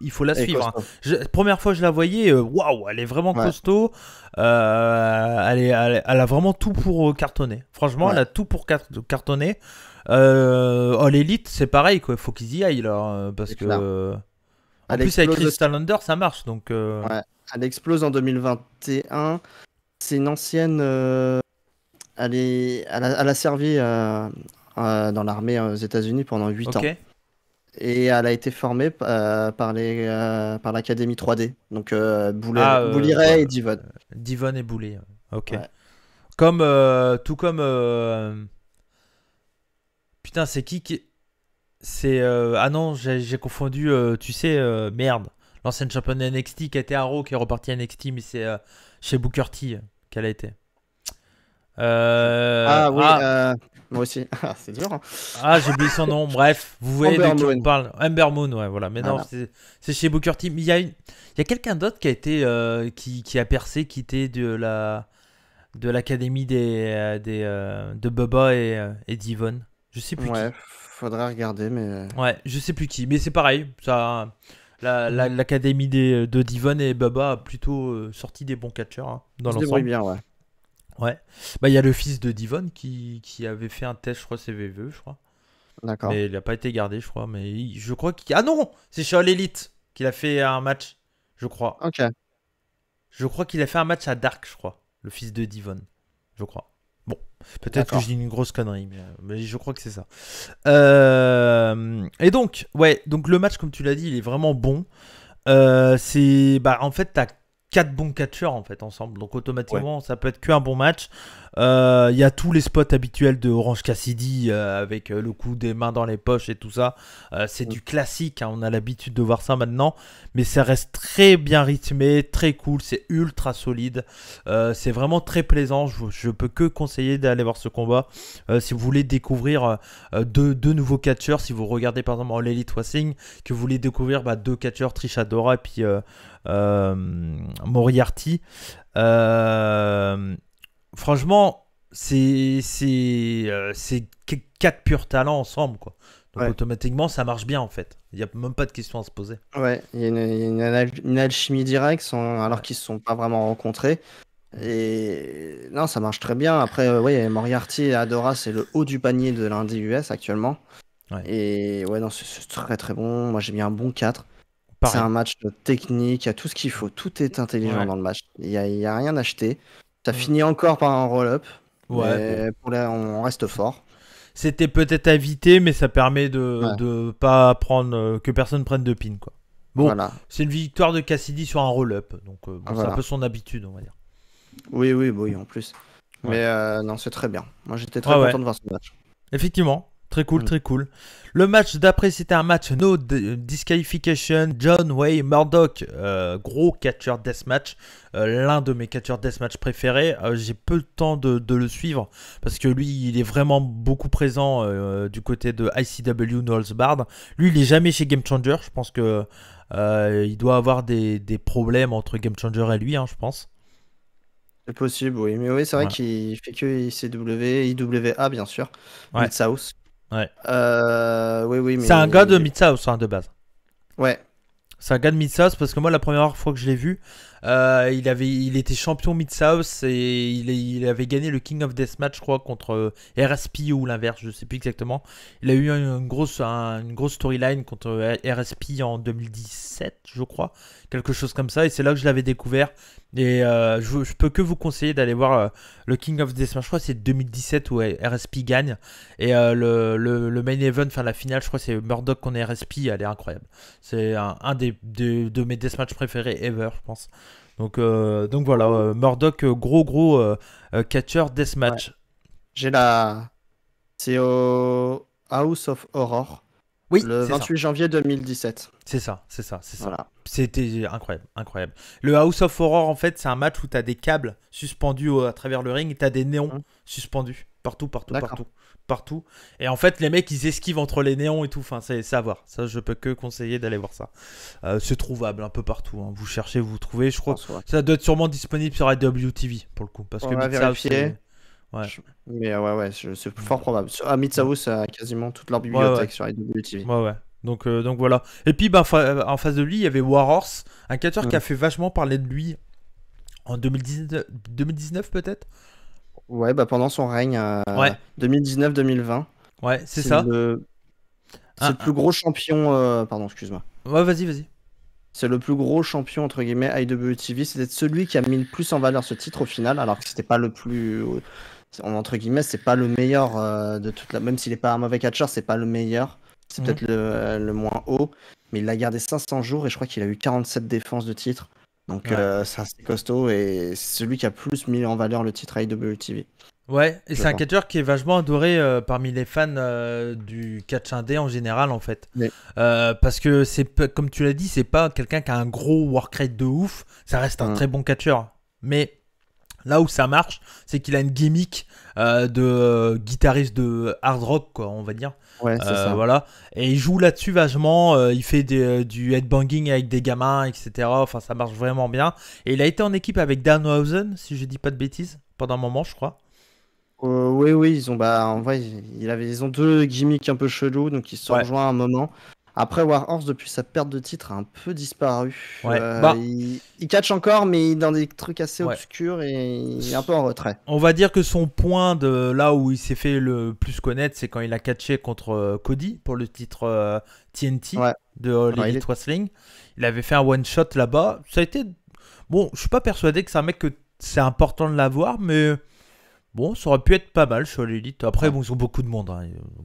il faut la Et suivre, hein. costaud. Première fois que je la voyais, waouh, elle est vraiment Ouais, costaud. Elle a vraiment tout pour cartonner. Franchement, elle ouais, a tout pour cartonner. All Elite, c'est pareil, quoi. Il faut qu'ils y aillent là, parce c'est clair. que en Elle plus avec explose aussi. Crystal Under, ça marche. Donc Ouais. Elle explose en 2021. C'est une ancienne. Elle a servi dans l'armée aux États-Unis pendant 8 ok. ans. Et elle a été formée par l'Académie 3D. Donc Ah, Bully Ray et Divon. Divon et Boulay. Ok. Ouais. Comme tout comme putain, c'est qui c'est ah non, j'ai confondu. Tu sais, merde. L'ancienne championne NXT qui a été à Raw, qui est repartie à NXT, mais c'est chez Booker T qu'elle a été. Ah oui, Ah, moi aussi. Ah, c'est dur, hein. ah, j'ai oublié son nom. Bref, vous voyez de Amber qui on Moon. parle. Amber Moon, ouais, voilà. Mais non, Voilà. c'est chez Booker T. Mais il y a quelqu'un d'autre qui a été qui a percé, qui était de l'académie de Bubba et Devon. Je sais plus Ouais, qui. faudrait regarder, mais. Ouais, je sais plus qui. Mais c'est pareil. Ça, Mm. l'académie de Devon et Bubba a plutôt sorti des bons catcheurs, hein, dans Il se débrouille l'ensemble. bien, ouais. Ouais. Bah, il y a le fils de Devon qui avait fait un test, je crois, CVVE, je crois. D'accord. Mais il n'a pas été gardé, je crois. Mais je crois qu'il. Ah non! C'est chez All Elite qu'il a fait un match, je crois. Ok, Je crois qu'il a fait un match à Dark, je crois. Le fils de Devon, je crois. Bon, peut-être que je d'accord. dis une grosse connerie, mais je crois que c'est ça. Et donc, ouais, donc le match, comme tu l'as dit, il est vraiment bon. En fait, t'as quatre bons catcheurs en fait ensemble, donc Ouais. automatiquement, ça peut être qu'un bon match. Il y a tous les spots habituels de Orange Cassidy avec le coup des mains dans les poches et tout ça. C'est Mm. du classique, hein, on a l'habitude de voir ça maintenant, mais ça reste très bien rythmé, très cool, c'est ultra solide. C'est vraiment très plaisant. Je peux que conseiller d'aller voir ce combat si vous voulez découvrir deux nouveaux catcheurs. Si vous regardez par exemple en Elite Wrestling, que vous voulez découvrir deux catcheurs, Trish Adora et puis euh, Moriarty. Franchement, c'est quatre purs talents ensemble, quoi. Donc Ouais. automatiquement, ça marche bien en fait. Il n'y a même pas de question à se poser. Ouais, il y a une alchimie directe alors Ouais. qu'ils se sont pas vraiment rencontrés. Et non, ça marche très bien. Après, ouais, Moriarty et Adora, c'est le haut du panier de l'Indie US actuellement. Ouais. Et ouais, non, c'est très très bon. Moi, j'ai mis un bon 4. C'est Pareil. un match technique, il y a tout ce qu'il faut. Tout est intelligent Ouais. dans le match. Il y a rien acheté. Ça finit encore par un roll-up. Ouais, Mais bon. pour là, on reste fort. C'était peut-être à éviter, mais ça permet Ouais, de pas prendre que personne prenne de pin, quoi. Bon, voilà. c'est une victoire de Cassidy sur un roll-up, donc bon, c'est un peu Voilà. son habitude, on va dire. Oui, oui, oui, en plus. Ouais. Mais non, c'est très bien. Moi, j'étais très Ouais, content ouais. de voir ce match. Effectivement, très cool, Mm. très cool. Le match d'après, c'était un match no disqualification. John Wayne Murdoch, gros catcheur deathmatch, l'un de mes catcheurs deathmatch préférés. J'ai peu le temps de le suivre parce que lui, il est vraiment beaucoup présent du côté de ICW No Holds Barred. Lui, il est jamais chez Game Changer. Je pense que il doit avoir des problèmes entre Game Changer et lui, hein, je pense. C'est possible, oui. Mais oui, c'est vrai Ouais, qu'il fait que ICW, IWA, bien sûr. ouais, Mid-South. ouais. Oui, oui, C'est un gars de mais. Mid-South, hein, de base. Ouais. C'est un gars de Mid-South parce que moi, la première fois que je l'ai vu, il était champion Mid-South et il avait gagné le King of Deathmatch, je crois, contre RSP ou l'inverse, je sais plus exactement. Il a eu une grosse storyline contre RSP en 2017, je crois, quelque chose comme ça. Et c'est là que je l'avais découvert. Et je peux que vous conseiller d'aller voir le King of Deathmatch. Je crois que c'est 2017 où RSP gagne. Et le main event, enfin la finale, je crois que c'est Murdoch contre RSP. Elle est incroyable. C'est un de mes deathmatch préférés ever, je pense. Donc voilà, Murdoch, gros catcher Ouais. deathmatch. J'ai la. C'est au House of Horror, Oui, le c'est ça. 28 janvier 2017. C'est ça, c'est ça, c'est ça. Voilà. C'était incroyable, incroyable. Le House of Horror, en fait, c'est un match où tu as des câbles suspendus à travers le ring et tu as des néons Hmm. suspendus partout, partout, D'accord. partout, partout. Et en fait, les mecs, ils esquivent entre les néons et tout. Enfin, c'est à voir. Ça, je peux que conseiller d'aller voir ça. C'est trouvable un peu partout, hein. Vous cherchez, vous trouvez. Je Je crois pense, ouais. ça doit être sûrement disponible sur IWTV pour le coup. Parce que On va Mid-South, vérifier. c'est. Ouais, Mais ouais, c'est donc, fort probable. À ouais, Mid-South, quasiment toute leur ouais, ouais. bibliothèque sur IWTV. Ouais, ouais. Donc voilà. Et puis bah, en face de lui, il y avait Warhorse, un catcher qui Hmm. a fait vachement parler de lui en 2019 peut-être. Ouais, bah pendant son règne, Ouais, 2019-2020, ouais, c'est c'est ça. le, c'est Un, le plus gros champion. Pardon, excuse-moi. Ouais, vas-y, vas-y. C'est le plus gros champion, entre guillemets, IWTV. C'est peut-être celui qui a mis le plus en valeur ce titre au final, alors que c'était pas le plus. Entre guillemets, c'est pas le meilleur de toute la. Même s'il est pas un mauvais catcheur, c'est pas le meilleur. C'est Mhm. peut-être le moins haut. Mais il l'a gardé 500 jours et je crois qu'il a eu 47 défenses de titre. Donc Ouais. c'est assez costaud et c'est celui qui a plus mis en valeur le titre IWTV, Ouais, et je c'est un pense. catcher qui est vachement adoré parmi les fans du catch indé en général en fait. Mais, Parce que comme tu l'as dit, c'est pas quelqu'un qui a un gros work rate de ouf. Ça reste un hum, très bon catcher. Mais là où ça marche, c'est qu'il a une gimmick de guitariste de hard rock, quoi, on va dire. ouais, c'est ça. Voilà. Et il joue là-dessus vachement. Il fait du headbanging avec des gamins, etc. Enfin, ça marche vraiment bien. Et il a été en équipe avec Danhausen, si je dis pas de bêtises, pendant un moment, je crois. Oui, oui, ils ont, bah, en vrai, ils ont deux gimmicks un peu chelous, donc ils se sont Ouais, rejoints à un moment. Après, Warhorse, depuis sa perte de titre, a un peu disparu. ouais. Bah, Il catch encore, mais dans des trucs assez ouais. obscurs et il est un peu en retrait. On va dire que son point de là où il s'est fait le plus connaître, c'est quand il a catché contre Cody pour le titre TNT Ouais, de All alors Elite Wrestling. Il avait fait un one shot là-bas. Ça a été bon. Je suis pas persuadé que c'est un mec que c'est important de l'avoir, mais bon, ça aurait pu être pas mal sur l'élite. Après, ouais, bon, ils ont beaucoup de monde, hein.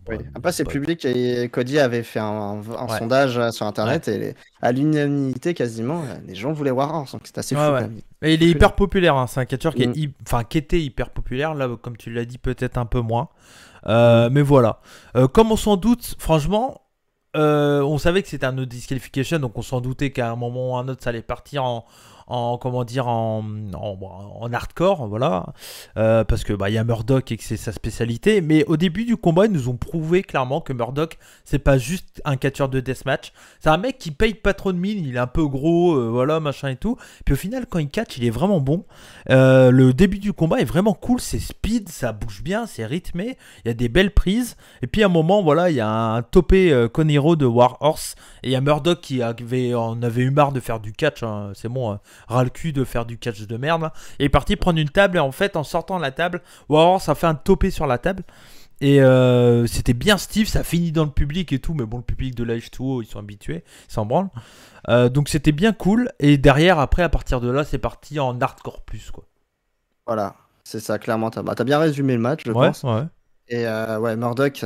oui. Bah, Après, c'est bah, public et Cody avait fait un ouais, sondage sur ouais, Internet et à l'unanimité quasiment, les gens voulaient Warhorse, donc c'est assez ouais, fou ouais. quand même. Et il est Plus d'un. hyper populaire, hein. C'est un catcheur qui est, Mm, enfin, qui était hyper populaire. Là, comme tu l'as dit, peut-être un peu moins. mm. Mais voilà. Comme on s'en doute, franchement, on savait que c'était un no disqualification, donc on s'en doutait qu'à un moment ou à un autre, ça allait partir comment dire, en hardcore, voilà. Parce que bah il y a Murdoch et que c'est sa spécialité. Mais au début du combat, ils nous ont prouvé clairement que Murdoch, c'est pas juste un catcheur de deathmatch. C'est un mec qui paye pas trop de mine. Il est un peu gros, voilà, machin et tout. Puis au final, quand il catch, il est vraiment bon. Le début du combat est vraiment cool. C'est speed, ça bouge bien, c'est rythmé. Il y a des belles prises. Et puis à un moment, voilà, il y a un topé Conero de Warhorse. Et il y a Murdoch qui en avait eu marre de faire du catch, hein. C'est bon, ras le cul de faire du catch de merde. Et il est parti prendre une table. Et en fait, en sortant de la table, Warhorse a fait un topé sur la table. Et c'était bien Steve, ça finit dans le public et tout. Mais bon, le public de Live 2, ils sont habitués, ils s'en branlent. Donc c'était bien cool. Et derrière, après, à partir de là, c'est parti en hardcore plus, quoi. Voilà, c'est ça, clairement. T'as bien résumé le match, je Ouais, pense. ouais, Et ouais, Murdoch,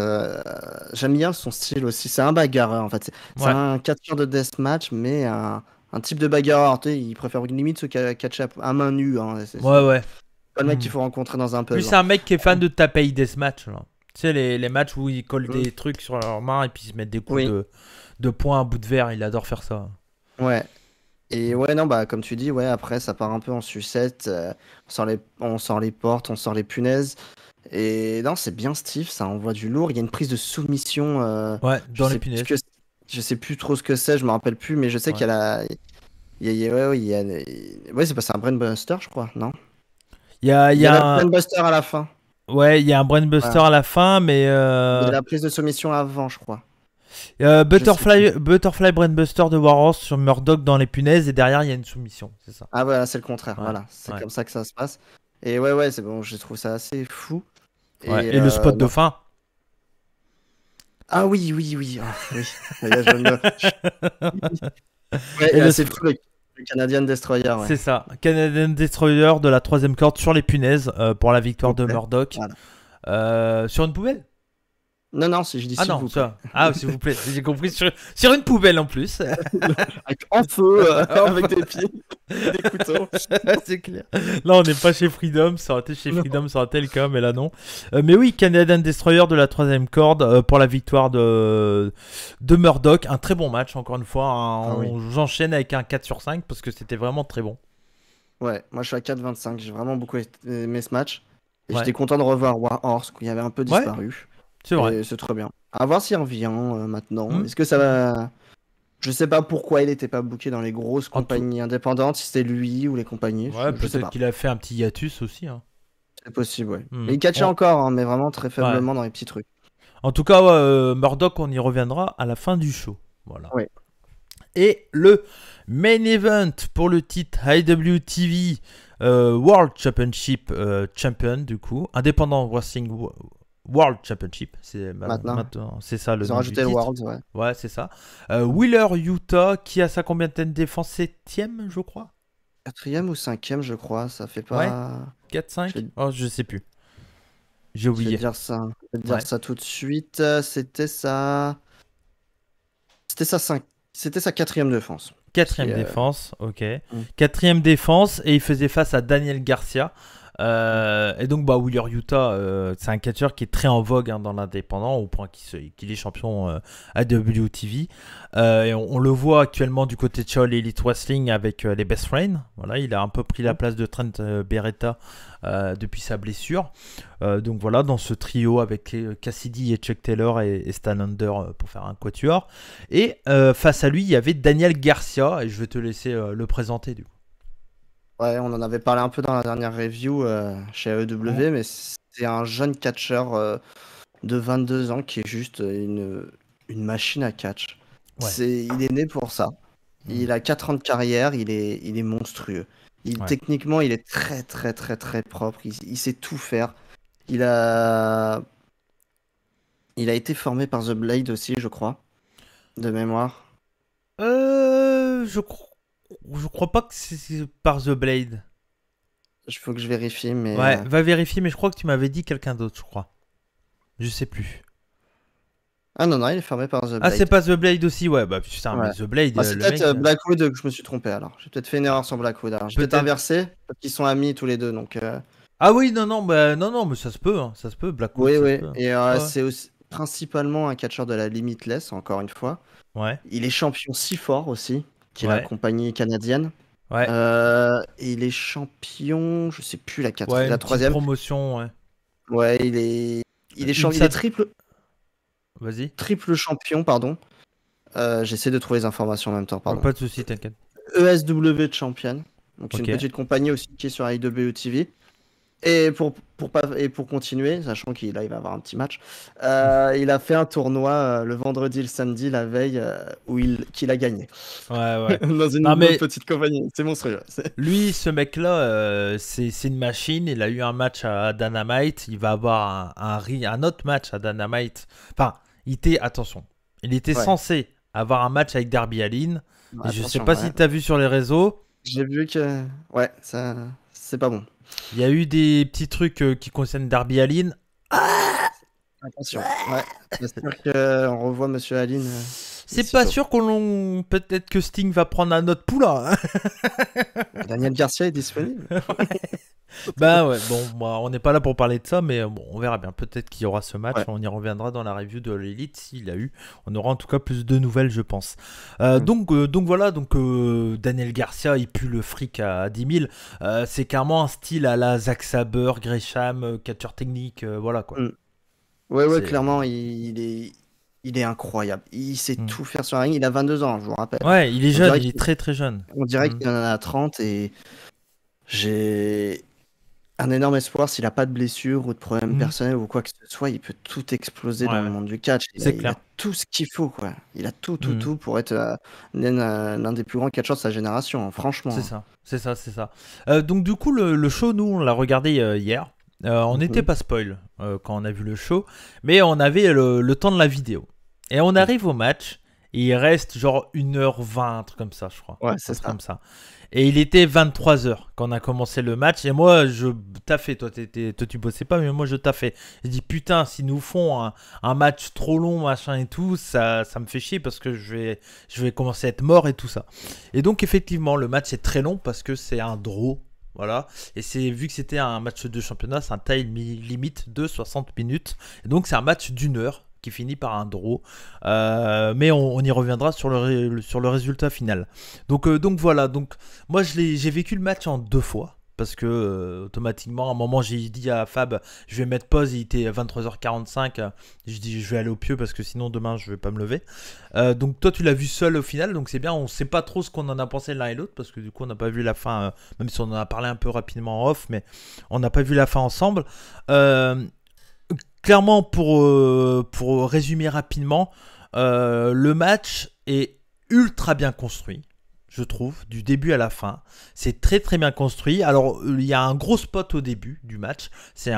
j'aime bien son style aussi. C'est un bagarreur en fait. C'est ouais, un catcheur de deathmatch, mais un type de bagarreur. Tu sais, il préfère limite se catcher à main nue. Hein. ouais, C'est ouais. pas le mec Hmm. qu'il faut rencontrer dans un Puis puzzle. c'est un mec qui est fan de taper des matchs, là. Tu sais, les matchs où ils collent Mm. des trucs sur leurs mains et puis ils se mettent des coups Oui, de poing à bout de verre. Il adore faire ça. ouais. Et ouais, non, bah comme tu dis, ouais, après ça part un peu en sucette. On sort les portes, on sort les punaises. Et non, c'est bien Steve, ça envoie du lourd. Il y a une prise de soumission. Ouais, Je dans les sais plus ce punaises. que je sais plus trop ce que c'est, je me rappelle plus, mais je sais Ouais. qu'il y a la. Ouais, ouais, ouais, c'est passé un Brainbuster, je crois, non? Il Il y y a a la un... Brainbuster à la fin. Ouais, il y a un brainbuster Voilà. à la fin, mais Il y a la prise de soumission avant, je crois. Je sais plus. Butterfly Brainbuster de Warhorse sur Murdoch dans les punaises et derrière il y a une soumission, c'est ça. Ah voilà, c'est le contraire, Ouais, voilà. C'est ouais, comme ça que ça se passe. Et ouais, ouais, c'est bon, je trouve ça assez fou. ouais. Et Et le spot de non. fin. Ah oui, oui, oui, ah, oui. Là, ouais, Et le c'est fou, le Canadian Destroyer, ouais. C'est ça. Canadian Destroyer de la troisième corde sur les punaises pour la S'il victoire vous de plaît. Murdoch. Voilà. Sur une poubelle. Non, non, si je dis Ah s'il non, vous plaît. ça. Ah, s'il vous plaît. J'ai compris. Sur une poubelle en plus. En feu, avec Enfin, des pieds, des couteaux. c'est clair. Là, on n'est pas chez Freedom. Ça aurait été chez Non. Freedom, ça aurait été le cas, mais là, non. Mais oui, Canadian Destroyer de la troisième corde pour la victoire de Murdoch. Un très bon match, encore une fois. Ah oui. J'enchaîne avec un 4 sur 5 parce que c'était vraiment très bon. Ouais, moi je suis à 4,25. J'ai vraiment beaucoup aimé ce match. Et Ouais, j'étais content de revoir Warhorse, qui avait un peu ouais, disparu. c'est vrai. Et c'est très bien. À voir s'il revient maintenant. Hmm. Est-ce que ça va. Je sais pas pourquoi il n'était pas booké dans les grosses En tout... compagnies indépendantes, si c'était lui ou les compagnies. Ouais, Je sais peut-être pas. qu'il a fait un petit hiatus aussi. Hein. C'est possible, ouais. Hmm. Mais il catchait encore, hein, mais vraiment très Ouais. faiblement dans les petits trucs. En tout cas, ouais, Murdoch, on y reviendra à la fin du show. Voilà. Ouais. Et le main event pour le titre IWTV World Championship Champion, du coup, Independent Wrestling World Championship, Maintenant, maintenant c'est ça le ils ont nom du rajouté le titre. World, ouais. Ouais, c'est ça. Wheeler Utah, qui a sa combien de défense? 7ème, je crois. 4e ou 5e, je crois. Ça fait Ouais, pas. 4, Je 5. vais, Oh, je sais plus. J'ai je vais te oublié. dire ça. Je vais te dire Ouais. ça tout de suite. C'était c'était sa 4e défense. Quatrième C'est, défense, ok. mm. Quatrième défense, et il faisait face à Daniel Garcia. Et donc, bah, Wheeler Utah, c'est un catcheur qui est très en vogue hein, dans l'indépendant, au point qu'il est champion AWTV. Et on le voit actuellement du côté de Shaw Elite Wrestling avec les Best Friends. Voilà, il a un peu pris la place de Trent Beretta depuis sa blessure. Donc voilà, dans ce trio avec Cassidy et Chuck Taylor et Stan Under pour faire un quatuor. Et face à lui, il y avait Daniel Garcia, et je vais te laisser le présenter du coup. Ouais, on en avait parlé un peu dans la dernière review chez AEW, mais c'est un jeune catcheur de 22 ans qui est juste une machine à catch. Ouais. Il est né pour ça. Il a 4 ans de carrière, il est monstrueux. Ouais. Techniquement, il est très très très très propre. Il sait tout faire. Il a, il a été formé par The Blade aussi, je crois, de mémoire. Je crois pas que c'est par The Blade. Il faut que je vérifie, mais Ouais, va vérifier, mais je crois que tu m'avais dit quelqu'un d'autre, je crois. Je sais plus. ah non non, il est formé par The Ah, c'est Blade. pas The Blade aussi, ouais, bah putain, Ouais. mais The Blade, Ah, c'est le peut-être mec. Blackwood que je me suis trompé alors. J'ai peut-être fait une erreur sur Blackwood. Alors, j'ai peut-être Peut-être. inversé parce qu'ils sont amis tous les deux. Donc, Ah oui, non, non, bah, non, non, mais ça se peut, hein, ça se peut, Blackwood, oui, ça se oui. peut. Et Ouais, c'est aussi principalement un catcheur de la Limitless, encore une fois. ouais, Il est champion si fort aussi, qui est la ouais, compagnie canadienne. ouais, Et il est champion, je sais plus ouais, la une petite troisième. promotion, ouais. Ouais, il est champion, il est Vas-y. triple champion, pardon. J'essaie de trouver les informations en même temps, Ouais, pardon. pas de soucis, t'inquiète. ESW Champion. Donc c'est Ok. une petite compagnie aussi qui est sur IWTV. Et pour continuer, sachant qu'il il va avoir un petit match, il a fait un tournoi le vendredi et le samedi, la veille, qu'il a gagné. Ouais, ouais. Dans une Non, mais autre petite compagnie. C'est monstrueux. lui, ce mec-là, c'est une machine. Il a eu un match à Dynamite. Il va avoir un autre match à Dynamite. Enfin, attention, il était Ouais. censé avoir un match avec Darby Allin. Et je sais Attention, pas ouais. si tu as vu sur les réseaux. J'ai vu que... Ouais, ça... c'est pas bon. Il y a eu des petits trucs qui concernent Darby Allin. Attention. Ouais, j'espère qu'on revoit Monsieur Allin C'est pas aussitôt. sûr qu'on peut-être que Sting va prendre un autre poulain. Daniel Garcia est disponible. Bah ouais, bon, moi, on n'est pas là pour parler de ça, mais bon, on verra bien. Peut-être qu'il y aura ce match, Ouais. on y reviendra dans la review de l'Elite s'il a eu. On aura en tout cas plus de nouvelles, je pense. Mm. Donc voilà, Daniel Garcia, il pue le fric à 10 000. C'est carrément un style à la Zack Sabre, Gresham, catcher technique, voilà quoi. Mm. Ouais, C'est... clairement, il est incroyable. Il sait Hmm. tout faire sur un ring. Il a 22 ans, je vous rappelle. Ouais, il est On jeune, dirait il est qu'il très très jeune. on dirait Hmm. qu'il en a 30 et j'ai un énorme espoir. S'il n'a pas de blessure ou de problème Hmm. personnel ou quoi que ce soit, il peut tout exploser Ouais, dans le ouais, monde du catch. Il a, c'est il a clair. tout ce qu'il faut, quoi. Il a tout, tout, Hmm. tout pour être l'un des plus grands catcheurs de sa génération, hein, C'est franchement. ça, c'est ça, c'est ça. Donc du coup, le show, nous, on l'a regardé hier. On n'était Mhm. pas spoil quand on a vu le show, mais on avait le temps de la vidéo. Et on Mm. arrive au match, et il reste genre 1h20, un truc comme ça, je crois. Ouais, Un c'est truc ça. comme ça. Et il était 23h quand on a commencé le match, et moi, je taffais. Toi, toi, tu bossais pas, mais moi, je taffais. Je dis, putain, s'ils nous font un match trop long, machin et tout, ça me fait chier parce que je vais commencer à être mort et tout ça. Et donc effectivement, le match est très long parce que c'est un draw. Voilà. Et c'est vu que c'était un match de championnat, c'est un time limite de 60 minutes. Et donc c'est un match d'1 heure qui finit par un draw. Mais on y reviendra sur le résultat final. Donc voilà. Donc moi j'ai vécu le match en 2 fois. Parce que automatiquement, à un moment, j'ai dit à Fab, je vais mettre pause, il était 23h45. Je dis, je vais aller au pieu parce que sinon demain, je vais pas me lever. Donc toi tu l'as vu seul au final, donc c'est bien, on sait pas trop ce qu'on en a pensé l'un et l'autre, parce que du coup on n'a pas vu la fin, même si on en a parlé un peu rapidement en off, mais on n'a pas vu la fin ensemble. Euh, Clairement pour résumer rapidement, le match est ultra bien construit. Je trouve, du début à la fin. C'est très très bien construit. Alors, il y a un gros spot au début du match. Il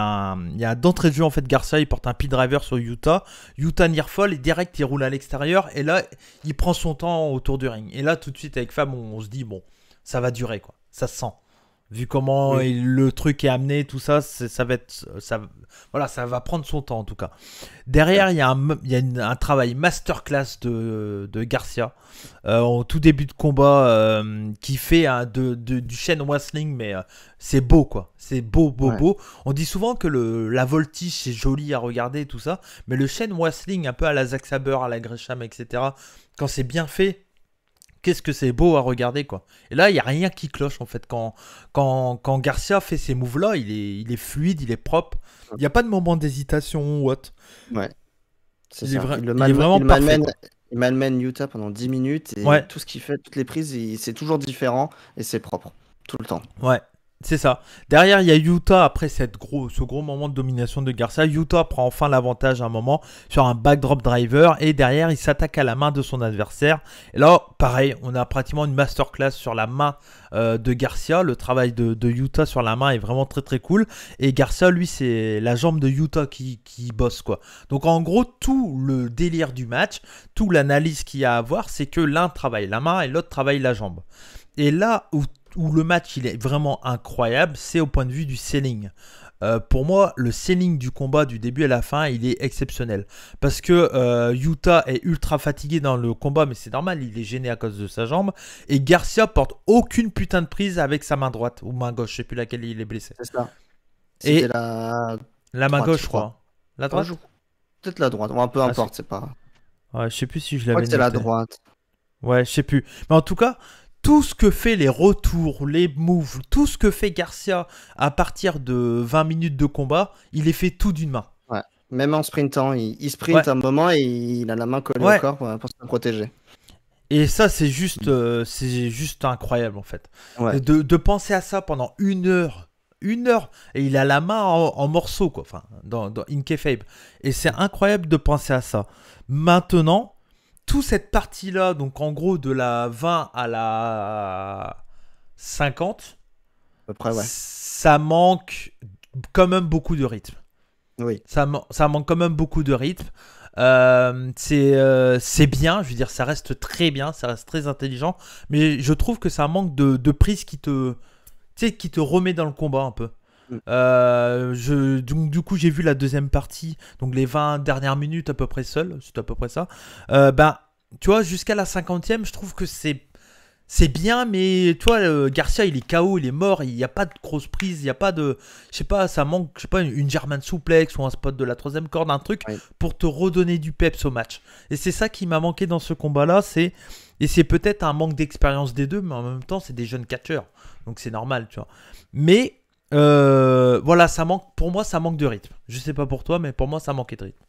y a d'entrée de jeu en fait. Garcia il porte un P-driver sur Utah. Utah nearfall et direct il roule à l'extérieur. Et là, il prend son temps autour du ring. Et là, tout de suite avec Fab, on se dit bon, ça va durer quoi. Ça se sent. Vu comment Oui. le truc est amené, tout ça, ça va être, voilà, ça va prendre son temps en tout cas. Derrière, il y a un travail masterclass de Garcia au tout début de combat qui fait du chain wrestling, mais c'est beau quoi. C'est beau, beau, Ouais. beau. On dit souvent que la voltige c'est joli à regarder et tout ça, mais le chain wrestling un peu à la Zack Sabre, à la Gresham, etc., quand c'est bien fait, qu'est-ce que c'est beau à regarder quoi. Et là, il n'y a rien qui cloche en fait. Quand Garcia fait ces moves-là, il est fluide, il est propre. Il n'y a pas de moment d'hésitation ou autre. Ouais, c'est Il est, ça. vra- il est vraiment Il parfait malmène, quoi. il malmène Utah pendant 10 minutes et Ouais, tout ce qu'il fait, toutes les prises, c'est toujours différent et c'est propre. Tout le temps. ouais. C'est ça. Derrière, il y a Utah après ce gros moment de domination de Garcia. Utah prend enfin l'avantage à un moment sur un backdrop driver et derrière, il s'attaque à la main de son adversaire. Et là, pareil, on a pratiquement une masterclass sur la main de Garcia. Le travail de Utah sur la main est vraiment très très cool. Et Garcia, lui, c'est la jambe de Utah qui bosse quoi. Donc en gros, tout le délire du match, toute l'analyse qu'il y a à avoir, c'est que l'un travaille la main et l'autre travaille la jambe. Et là où le match il est vraiment incroyable, c'est au point de vue du selling. Pour moi, le selling du combat du début à la fin, il est exceptionnel. Parce que Utah est ultra fatigué dans le combat, mais c'est normal, il est gêné à cause de sa jambe. Et Garcia porte aucune putain de prise avec sa main droite ou main gauche, je sais plus laquelle il est blessé. C'est ça. C'était Et la la main droite, gauche, je je crois. crois. La Ah, droite. peut-être la droite. Bon, peu Ah, importe, c'est pas. ouais, je sais plus si je Je crois l'avais que c'est la noté. droite. Ouais, je sais plus. Mais en tout cas, tout ce que fait les retours, les moves, tout ce que fait Garcia à partir de 20 minutes de combat, il les fait tout d'une main. Ouais. Même en sprintant, il Ouais, sprint un moment et il a la main collée au ouais. corps pour se protéger. Et ça, c'est juste incroyable en fait. Ouais. De penser à ça pendant 1 heure. 1 heure. Et il a la main en morceaux, quoi. Enfin, dans In Kayfabe. Et c'est incroyable de penser à ça. Maintenant, toute cette partie-là, donc en gros de la 20 à la 50, À peu près, ouais. ça manque quand même beaucoup de rythme. Oui. Ça manque quand même beaucoup de rythme. C'est bien, je veux dire, ça reste très bien, ça reste très intelligent, mais je trouve que c'est un manque de prise tu sais, qui te remet dans le combat un peu. Mm. Donc, du coup, j'ai vu la deuxième partie, donc les 20 dernières minutes à peu près seul, c'est à peu près ça. Ben, tu vois, jusqu'à la 50e, je trouve que c'est bien, mais tu vois, Garcia, il est KO, il est mort, il n'y a pas de grosse prise, il n'y a pas de. Je sais pas, ça manque, je sais pas, une German souplex ou un spot de la troisième corde, un truc Oui. pour te redonner du peps au match. Et c'est ça qui m'a manqué dans ce combat-là, et c'est peut-être un manque d'expérience des deux, mais en même temps, c'est des jeunes catcheurs, donc c'est normal, tu vois. Mais voilà, pour moi, ça manque de rythme. Je sais pas pour toi, mais pour moi, ça manquait de rythme.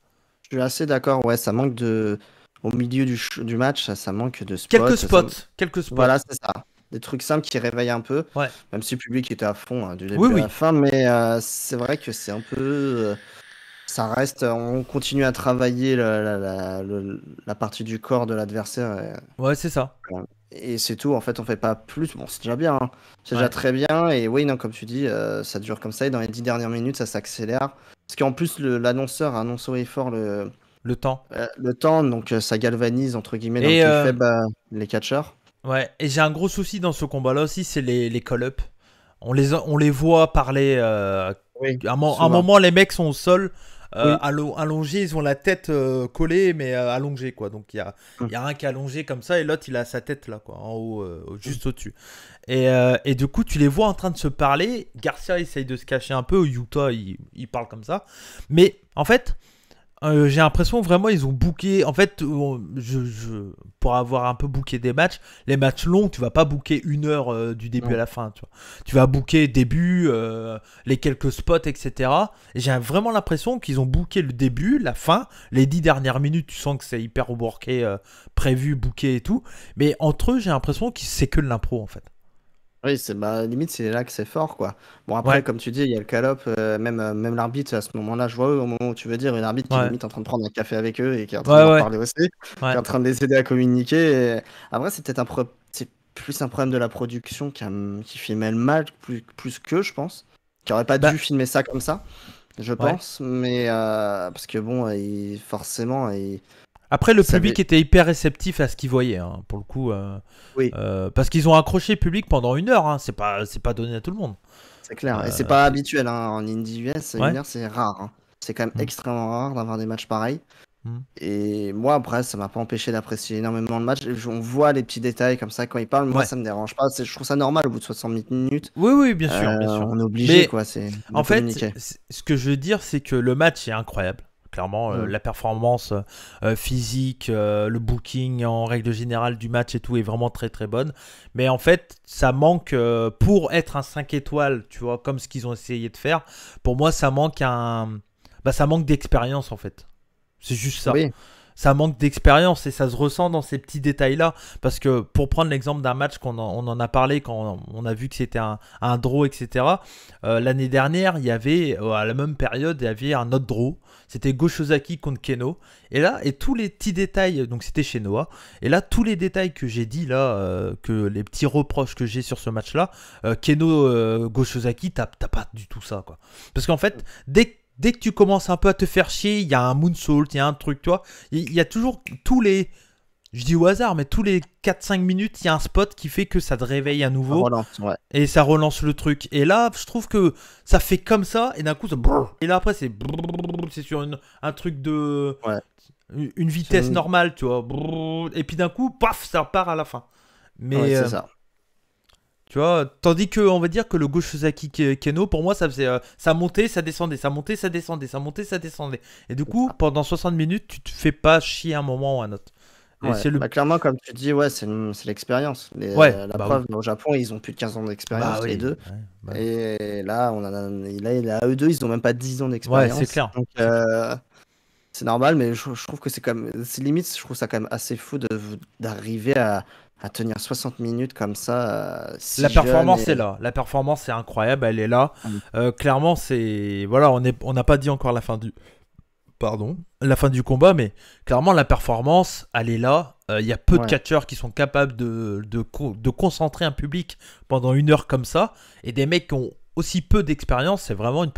Je suis assez d'accord, ouais, ça manque de. Au milieu du match, ça manque de spots. Quelques spots, quelques spots. Voilà, c'est ça. Des trucs simples qui réveillent un peu, Ouais. même si le public était à fond du Oui, début à oui. la fin, mais c'est vrai que c'est un peu. Ça reste. On continue à travailler la partie du corps de l'adversaire. Ouais, c'est ça. Et c'est tout, en fait, on fait pas plus. Bon, c'est déjà bien, hein. C'est déjà Ouais. très bien. Et oui, non, comme tu dis, ça dure comme ça. Et dans les 10 dernières minutes, ça s'accélère. Parce qu'en plus, l'annonceur annonce haut et fort Le temps. le temps. Donc, ça galvanise, entre guillemets, dans le Et kayfabe, les catcheurs. ouais, et j'ai un gros souci dans ce combat-là aussi, c'est les call-ups. On les voit parler. Oui, À un souvent. moment, les mecs sont au sol, Oui. allongés, ils ont la tête collée, mais allongée, quoi. Donc Mm. il y a un qui est allongé comme ça, et l'autre, il a sa tête là, quoi, en haut, juste au-dessus. Et du coup, tu les vois en train de se parler. Garcia essaye de se cacher un peu, Utah, il parle comme ça. Mais en fait. J'ai l'impression vraiment ils ont booké. En fait, pour avoir un peu booké des matchs, les matchs longs, tu vas pas booker 1 heure du début Non. à la fin. Tu vas booker début, les quelques spots, etc. Et j'ai vraiment l'impression qu'ils ont booké le début, la fin, les 10 dernières minutes. Tu sens que c'est hyper worké, prévu, booké et tout. Mais entre eux, j'ai l'impression que c'est que de l'impro en fait. Oui, limite, c'est là que c'est fort, quoi. Bon, après, Ouais, comme tu dis, il y a le call-up, même l'arbitre, à ce moment-là, je vois au moment où tu veux dire, une arbitre qui est ouais, limite en train de prendre un café avec eux et qui est en train de ouais, leur ouais, parler aussi, qui est ouais. en train de les aider à communiquer. Après, c'est peut-être c'est plus un problème de la production qui filmait le match plus que, je pense. Qui aurait pas dû Bah, filmer ça comme ça, je ouais. pense. Mais parce que bon, forcément, Après, le il public savait. était hyper réceptif à ce qu'il voyait, hein, pour le coup. Oui, Parce qu'ils ont accroché le public pendant 1 heure, hein. C'est pas donné à tout le monde. c'est clair. Et c'est Euh, pas c'est- habituel, hein. En Indie US, ouais. 1 heure, c'est rare, hein. C'est quand même Mm, extrêmement rare d'avoir des matchs pareils. mm. Et moi, après, ça m'a pas empêché d'apprécier énormément le match. On voit les petits détails comme ça quand ils parlent. Moi, Ouais. ça me dérange pas. Je trouve ça normal au bout de 60 minutes. Oui, oui, bien sûr, bien sûr. On est obligé, Mais quoi, c'est de en fait, communiquer. ce que je veux dire, c'est que le match est incroyable. Clairement, Mm. la performance physique, le booking en règle générale du match et tout est vraiment très très bonne. Mais en fait, ça manque pour être un 5 étoiles, tu vois, comme ce qu'ils ont essayé de faire. Pour moi, ça manque d'expérience en fait. C'est juste ça. Oui, Ça manque d'expérience et ça se ressent dans ces petits détails-là. Parce que pour prendre l'exemple d'un match on en a parlé quand on a vu que c'était un draw, etc. L'année dernière, il y avait, à la même période, il y avait un autre draw. C'était Goshozaki contre Keno. Et là, et tous les petits détails, donc c'était chez Noah. Et là, tous les détails que j'ai dit là, que les petits reproches que j'ai sur ce match-là, Keno Goshozaki, t'as pas du tout ça, quoi. Parce qu'en fait, dès que tu commences un peu à te faire chier, il y a un moonsault, il y a un truc, toi. Il y a toujours je dis au hasard, mais tous les 4-5 minutes, il y a un spot qui fait que ça te réveille à ça nouveau relance, ouais. et ça relance le truc. Et là, je trouve que ça fait comme ça et d'un coup, ça. Et là, après, c'est sur un truc de. Ouais. Une C'est vitesse normale, tu vois. Et puis d'un coup, paf, ça repart à la fin. Ouais, Mais. c'est ça. Tu vois, tandis que on va dire que le Goshozaki Keno, pour moi, ça faisait ça montait, ça descendait, ça montait, ça descendait, ça montait, ça descendait. Et du coup, pendant 60 minutes, tu te fais pas chier un moment ou un autre. Et Ouais. c'est le. Bah, clairement, comme tu dis, ouais, c'est l'expérience. Ouais, La bah oui. preuve, au Japon, ils ont plus de 15 ans Bah d'expérience, les oui. deux. Ouais, bah oui. Et là, là, eux deux, ils ont même pas 10 ans Ouais, c'est d'expérience. clair. Donc, C'est clair. c'est normal, mais je trouve que c'est quand même. C'est limite, je trouve ça quand même assez fou d'arriver à tenir 60 minutes comme ça, La si jeune. performance est là. La performance est incroyable, elle est là. Mm. Clairement, c'est. Voilà, on n'a pas dit encore la fin du. Pardon. La fin du combat, mais clairement, la performance, elle est là. Il y a peu de Ouais. catcheurs qui sont capables de concentrer un public pendant 1 heure comme ça. Et des mecs qui ont aussi peu d'expérience, c'est vraiment une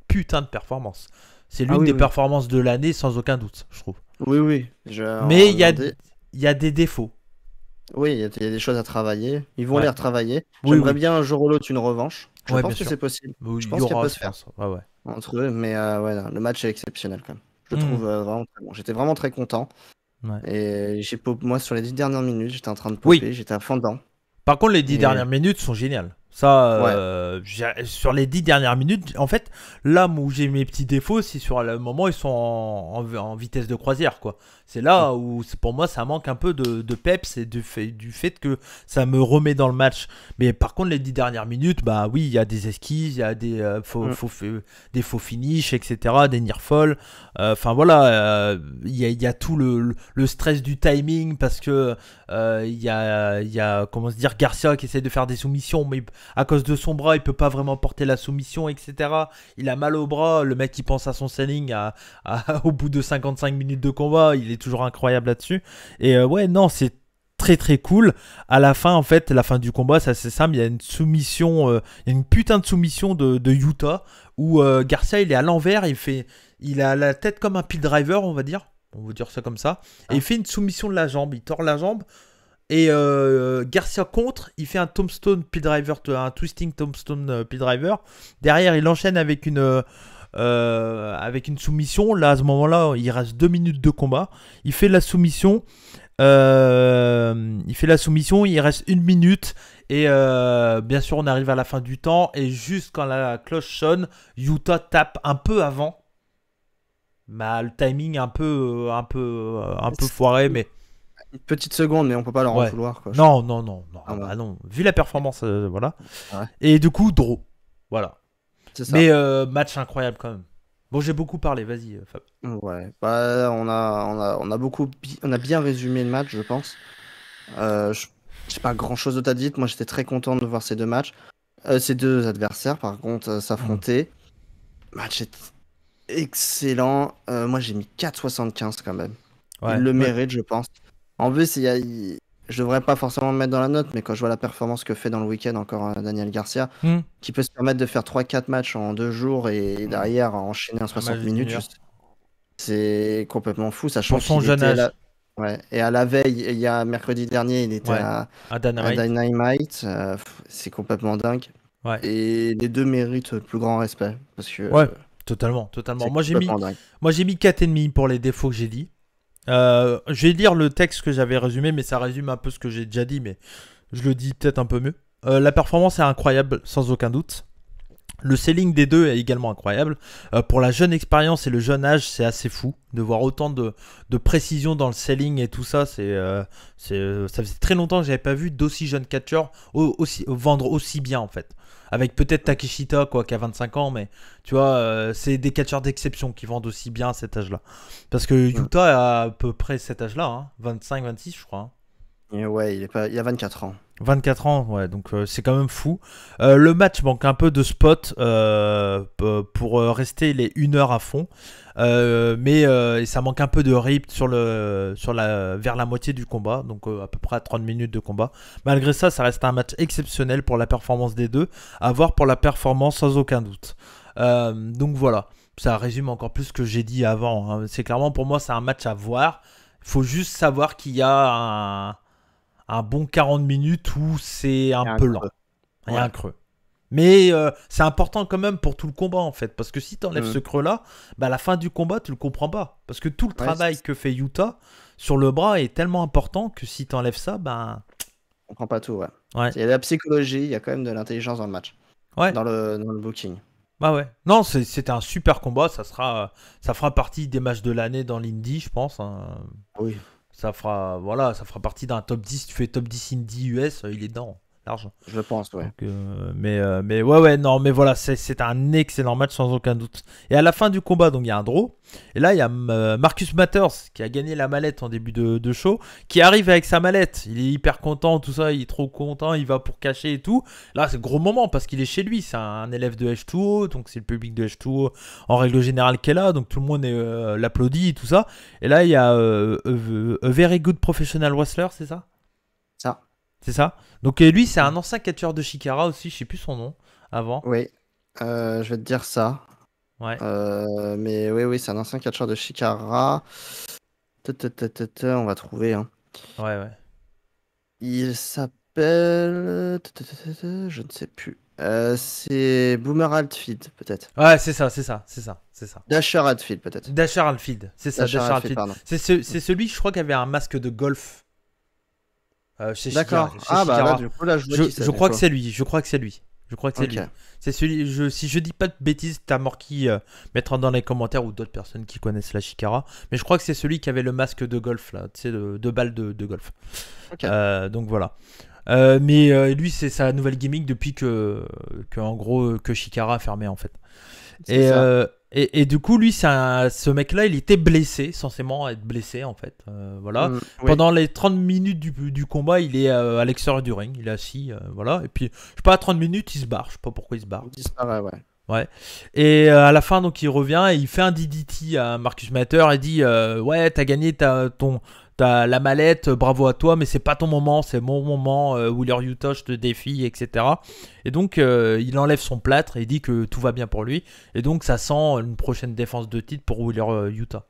putain de performance. C'est Ah l'une oui, des oui. performances de l'année, sans aucun doute, je trouve. Oui, oui. Mais Regardez. il y a des défauts. Oui, il y a des choses à travailler. Ils vont Ouais. les retravailler. Oui, J'aimerais oui. bien un jour ou l'autre une revanche. Je Ouais, bien pense que sûr. c'est possible. Oui, Je il y pense qu'elle aura, peut je se faire pense. Ouais, ouais. entre eux, mais ouais, non, le match est exceptionnel quand même. Je le Hmm. trouve vraiment très bon. J'étais vraiment très content. Ouais. Et moi, sur les 10 dernières minutes, j'étais en train de Oui. popper, j'étais à fond dedans. Par contre, les 10 Et dernières minutes sont géniales. Ça, ouais, sur les 10 dernières minutes, en fait, là où j'ai mes petits défauts, c'est sur le moment où ils sont en vitesse de croisière, quoi. C'est là où, pour moi, ça manque un peu de peps et du fait que ça me remet dans le match. Mais par contre, les 10 dernières minutes, bah oui, il y a des esquisses, il y a des des faux finishes, etc., des near fall. Enfin voilà, il y a tout le stress du timing parce que il y a, comment se dire, Garcia qui essaie de faire des soumissions, mais à cause de son bras, il peut pas vraiment porter la soumission, etc. Il a mal au bras, le mec qui pense à son selling au bout de 55 minutes de combat, il est toujours incroyable là-dessus. Et ouais, non, c'est très très cool. À la fin, en fait, la fin du combat, c'est assez simple. Il y a une soumission, il y a une putain de soumission de Utah où Garcia il est à l'envers, il a la tête comme un pile driver, on va dire. On va dire ça comme ça. Et il fait une soumission de la jambe. Il tord la jambe. Et Garcia contre, il fait un tombstone pile driver, un twisting tombstone pile driver. Derrière, il enchaîne avec une soumission. Là, à ce moment-là, il reste 2 minutes de combat. Il fait la soumission. Il reste 1 minute. Et bien sûr, on arrive à la fin du temps. Et juste quand la cloche sonne, Utah tape un peu avant. Bah, le timing un peu foiré, mais une petite seconde, mais on peut pas leur en ouais. vouloir, quoi, je trouve. Non, non, non, non, Ah, bah non. Vu la performance, voilà. ouais, Et du coup, draw. Voilà. c'est ça. Mais match incroyable quand même. Bon, j'ai beaucoup parlé, vas-y, Fab. Ouais, bah, on a bien résumé le match, je pense. J'ai pas grand-chose d'autre à dire. Moi, j'étais très content de voir ces deux matchs. Ces deux adversaires, par contre, s'affronter. Match est excellent. Moi, j'ai mis 4,75 quand même. Il Ouais, le ouais. mérite, je pense. En plus, je devrais pas forcément me mettre dans la note, mais quand je vois la performance que fait dans le week-end encore Daniel Garcia, Hmm. qui peut se permettre de faire 3-4 matchs en 2 jours et derrière enchaîner en Un match 60 de minutes, 1 heure. c'est complètement fou, sachant Pour son qu'il jeune était âge. là. Ouais. Et à la veille, il y a mercredi dernier, il était Ouais. À à Dynamite. Dynamite. C'est complètement dingue. Ouais. Et les deux méritent le plus grand respect parce que Ouais. Totalement, totalement. c'est complètement dingue. Moi, j'ai mis 4,5 pour les défauts que j'ai dit. Je vais lire le texte que j'avais résumé, mais ça résume un peu ce que j'ai déjà dit, mais je le dis peut-être un peu mieux. La performance est incroyable, sans aucun doute. Le selling des deux est également incroyable. Pour la jeune expérience et le jeune âge, c'est assez fou de voir autant de précision dans le selling et tout ça. Ça faisait très longtemps que j'avais pas vu d'aussi jeunes catcheurs vendre aussi bien en fait. Avec peut-être Takeshita quoi, qui a 25 ans, mais tu vois, c'est des catcheurs d'exception qui vendent aussi bien à cet âge-là. Parce que Utah a à peu près cet âge-là, hein, 25-26 je crois. Hein. Et ouais, il a 24 ans. 24 ans, ouais, donc c'est quand même fou. Le match manque un peu de spot pour rester les 1 heure à fond. Mais ça manque un peu de rip vers la moitié du combat, donc à peu près à 30 minutes de combat. Malgré ça, ça reste un match exceptionnel pour la performance des deux. À voir pour la performance sans aucun doute. Donc voilà, ça résume encore plus ce que j'ai dit avant. Hein. C'est clairement pour moi, c'est un match à voir. Il faut juste savoir qu'il y a un bon 40 minutes où c'est un peu lent. Il y a un creux. Mais c'est important quand même pour tout le combat en fait. Parce que si tu enlèves ce creux-là, bah, à la fin du combat, tu le comprends pas. Parce que tout le travail que fait Utah sur le bras est tellement important que si tu enlèves ça, bah. On comprend pas tout, ouais. Il y a de la psychologie, il y a quand même de l'intelligence dans le match. Ouais. Dans le booking. Bah ouais. Non, c'était un super combat. Ça fera partie des matchs de l'année dans l'Indy, je pense. Hein. Oui. Ça fera partie d'un top 10. Si tu fais top 10 Indie US, il est dedans, large. Je pense, ouais. Donc, mais ouais, non, mais voilà, c'est un excellent match sans aucun doute. Et à la fin du combat, donc il y a un draw. Et là, il y a Marcus Matters qui a gagné la mallette en début de show, qui arrive avec sa mallette. Il est hyper content, tout ça, il est trop content, il va pour cacher et tout. Là, c'est le gros moment parce qu'il est chez lui. C'est un élève de H2O, donc c'est le public de H2O en règle générale qui est là, donc tout le monde l'applaudit et tout ça. Et là, il y a a Very Good Professional Wrestler, c'est ça? C'est ça. Donc lui, c'est un ancien catcheur de Chikara aussi, je sais plus son nom avant. Oui, je vais te dire ça. Ouais. Mais oui, c'est un ancien catcheur de Chikara. On va trouver. Hein. Ouais, ouais. Il s'appelle. Je ne sais plus. C'est Boomer Hatfield, peut-être. Ouais, c'est ça, c'est ça, c'est ça, c'est ça. Dasher Hatfield, peut-être. Dasher Alfield, c'est ça, Dasher Dasher Hatfield, Alfield. pardon. C'est celui, je crois, qui avait un masque de golf chez Shikara. D'accord. Chez Ah, bah là, Shikara. du coup, là, je vois qui c'est. Je Du crois que coup. c'est lui, je crois que c'est lui. Je crois que c'est Ok. lui. C'est celui, si je dis pas de bêtises, t'as Morky mettra dans les commentaires ou d'autres personnes qui connaissent la Shikara. Mais je crois que c'est celui qui avait le masque de golf, là, tu sais, de balles de golf. Ok. Donc voilà. Lui, c'est sa nouvelle gimmick depuis en gros, que Shikara a fermé en fait. C'est ça. Et du coup, lui, ce mec-là, il était blessé, censément être blessé en fait. Voilà. Oui. Pendant les 30 minutes du combat, il est à l'extérieur du ring, il est assis, voilà. Et puis, je sais pas, à 30 minutes, il se barre. Je sais pas pourquoi il se barre. Il disparaît, ouais. Ouais. Et à la fin, donc, il revient et il fait un DDT à Marcus Matter et dit ouais, t'as gagné t'as la mallette, bravo à toi, mais c'est pas ton moment, c'est mon moment. Wheeler Yuta, je te défie, etc. Et donc, il enlève son plâtre et il dit que tout va bien pour lui. Et donc, ça sent une prochaine défense de titre pour Wheeler Yuta.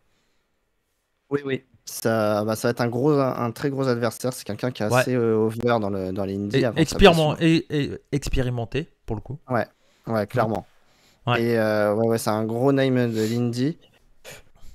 Oui, oui. Ça va être un très gros adversaire. C'est quelqu'un qui est Ouais. assez over dans les indies Et avant sa blessure. expérimenté, pour le coup. Ouais, ouais, clairement. Ouais. Et ouais, c'est un gros name de l'indie.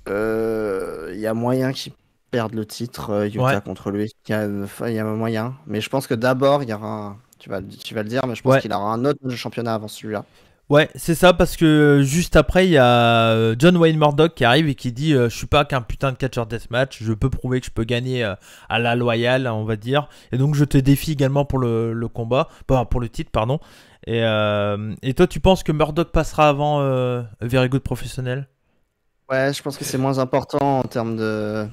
Il y a moyen qu'il perde le titre Utah Ouais. contre lui. Il y a moyen. Mais je pense que d'abord, il y aura tu vas le dire, mais je pense Ouais. qu'il aura un autre match de championnat avant celui-là. Ouais, c'est ça, parce que juste après, il y a John Wayne Murdoch qui arrive et qui dit je suis pas qu'un putain de catcher deathmatch, je peux prouver que je peux gagner à la loyale, on va dire. Et donc, je te défie également pour le combat, pour le titre, pardon. Et toi, tu penses que Murdoch passera avant Very Good Professionnel? Ouais, je pense que c'est moins important en termes de.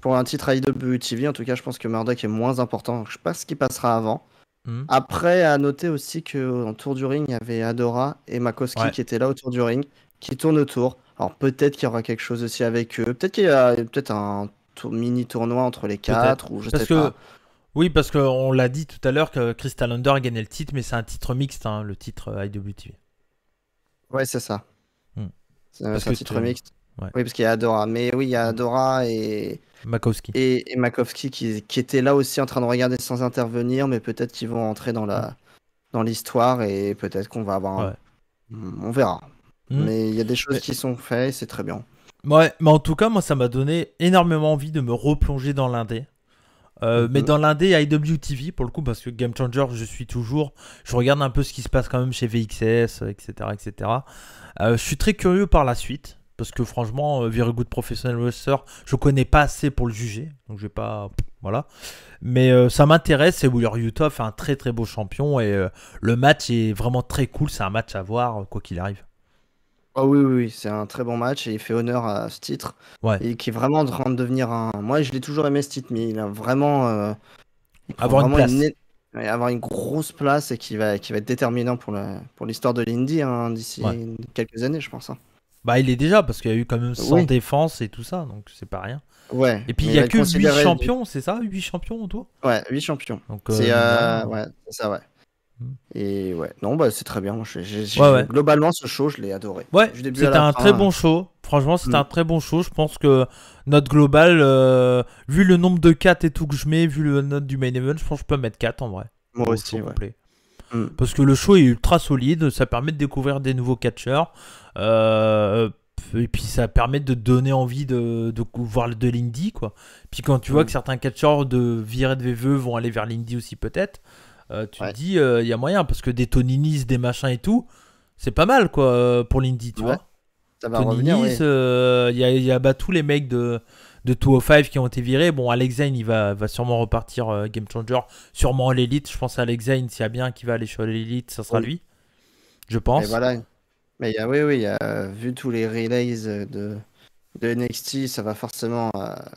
Pour un titre AEW TV, en tout cas, je pense que Murdoch est moins important. Je sais pas ce qui passera avant. Hmm. Après, à noter aussi qu'en tour du ring, il y avait Adora et Makowski Ouais. qui étaient là autour du ring, qui tournent autour. Alors peut-être qu'il y aura quelque chose aussi avec eux. Peut-être qu'il y a peut-être un mini tournoi entre les Peut-être. quatre, ou je Parce sais que, pas. oui, parce qu'on l'a dit tout à l'heure que Crystal Under a gagné le titre, mais c'est un titre mixte, hein, le titre IWTV. Ouais, c'est ça. Hmm. C'est Parce c'est que un titre mixte. ouais. Oui, parce qu'il y a Adora. Mais oui, il y a Adora Makowski. et Makowski qui étaient là aussi en train de regarder sans intervenir, mais peut-être qu'ils vont entrer dans l'histoire et peut-être qu'on va avoir Ouais. On verra. Hmm. Mais il y a des choses Mais- qui sont faites et c'est très bien. Ouais, mais en tout cas, moi, ça m'a donné énormément envie de me replonger dans l'indé. Mais Mhm. dans l'indé IWTV, pour le coup, parce que Game Changer, je suis toujours. Je regarde un peu ce qui se passe quand même chez VXS, etc. etc. Je suis très curieux par la suite. Parce que franchement, Very Good Professional Wrestler, je connais pas assez pour le juger. Donc je vais pas. Voilà. Mais ça m'intéresse. Et Wheeler Yuta fait un très très beau champion. Et le match est vraiment très cool. C'est un match à voir, quoi qu'il arrive. Ah oui, oui, oui, c'est un très bon match et il fait honneur à ce titre. Ouais. Et qui est vraiment en train de devenir un. Moi, je l'ai toujours aimé ce titre, mais il a vraiment. Il prend Avoir une vraiment place. ouais, avoir une grosse place et qui va être déterminant pour l'histoire de l'Indie d'ici Ouais. quelques années, je pense. Hein. Bah, il est déjà, parce qu'il y a eu quand même 100 Oui, défenses et tout ça. Donc c'est pas rien. ouais, Et puis il mais y il a va être que 8 considéré. champions, c'est ça? 8 champions en tout? Ouais, 8 champions. Donc C'est mine de rien. ouais, c'est ça, ouais. Hmm. Et ouais, non, bah c'est très bien. Moi, Ouais, ouais. globalement, ce show, je l'ai adoré. Ouais, Du début à c'était la un très fin. bon show. Franchement, c'était Mm. un très bon show. Je pense que note globale, vu le nombre de 4 et tout que je mets, vu le note du main event, je pense que je peux mettre 4 en vrai. Moi Au aussi, show ouais. complet. Mm. Parce que le show est ultra solide, ça permet de découvrir des nouveaux catcheurs. Et puis ça permet de donner envie de voir de l'indie, quoi. Puis quand tu vois que certains catcheurs de virée de VVE vont aller vers l'indie aussi peut-être, tu te dis il y a moyen, parce que des Toninis, des machins et tout, c'est pas mal, quoi, pour l'indie, tu Ouais, vois. ça va revenir, Toninis, oui. il y a bah, tous les mecs de 205 qui ont été virés. Bon, Alex Zane, il va sûrement repartir Game Changer, sûrement à l'élite. Je pense à Alex Zane, s'il y a bien qui va aller sur l'élite, ça sera Oui. lui, je Et pense. voilà. Mais oui, il y a, vu tous les relays de NXT, ça va forcément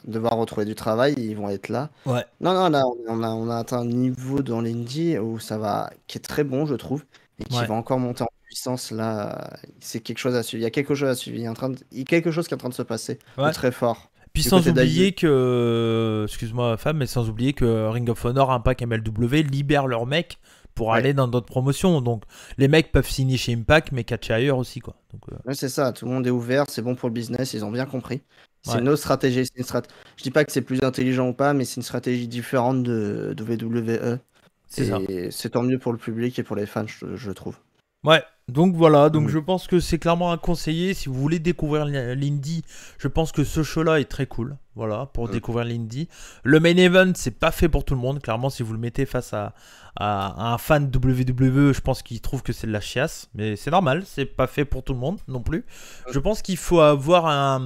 devoir retrouver du travail. Ils vont être là. Ouais. Non, non, là, on a atteint un niveau dans l'indie où qui est très bon, je trouve, et qui Ouais. va encore monter en puissance. Là, c'est quelque chose à suivre. Il y a quelque chose à suivre. Il y a quelque chose qui est en train de se passer de Ouais. très fort. Puis Du sans côté oublier d'AEW. que, excuse-moi femme, mais sans oublier que Ring of Honor, Impact, MLW libèrent leurs mecs pour Ouais. aller dans d'autres promotions. Donc les mecs peuvent signer chez Impact, mais catcher ailleurs aussi, quoi. Donc, Ouais, c'est ça. Tout le monde est ouvert. C'est bon pour le business. Ils ont bien compris. C'est une autre stratégie. Je dis pas que c'est plus intelligent ou pas, mais c'est une stratégie différente de WWE. C'est ça. Et c'est tant mieux pour le public et pour les fans, je trouve. Ouais, donc voilà, donc je pense que c'est clairement à conseiller si vous voulez découvrir l'indie. Je pense que ce show-là est très cool, voilà, pour découvrir l'indie. Le main event, c'est pas fait pour tout le monde, clairement, si vous le mettez face à un fan de WWE, je pense qu'il trouve que c'est de la chiasse, mais c'est normal, c'est pas fait pour tout le monde non plus. Je pense qu'il faut avoir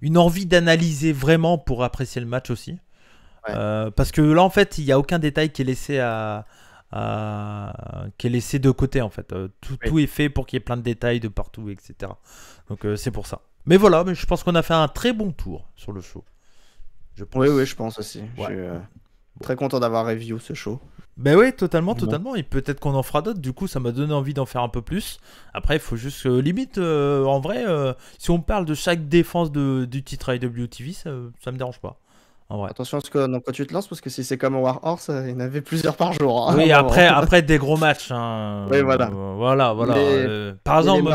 une envie d'analyser vraiment pour apprécier le match aussi. Ouais. Parce que là, en fait, il n'y a aucun détail qui est laissé qui est laissé de côté en fait. Tout est fait pour qu'il y ait plein de détails de partout, etc. Donc c'est pour ça. Mais voilà, mais je pense qu'on a fait un très bon tour sur le show. Oui, je pense aussi. Ouais. Je suis très content d'avoir review ce show. Ben oui, totalement. Et peut-être qu'on en fera d'autres. Du coup, ça m'a donné envie d'en faire un peu plus. Après, il faut juste limite, en vrai, si on parle de chaque défense du titre IWTV, ça me dérange pas. Attention à ce que quand tu te lances, parce que si c'est comme War Horse, il y en avait plusieurs par jour. Hein, oui, après des gros matchs. Hein, oui, voilà. Par exemple,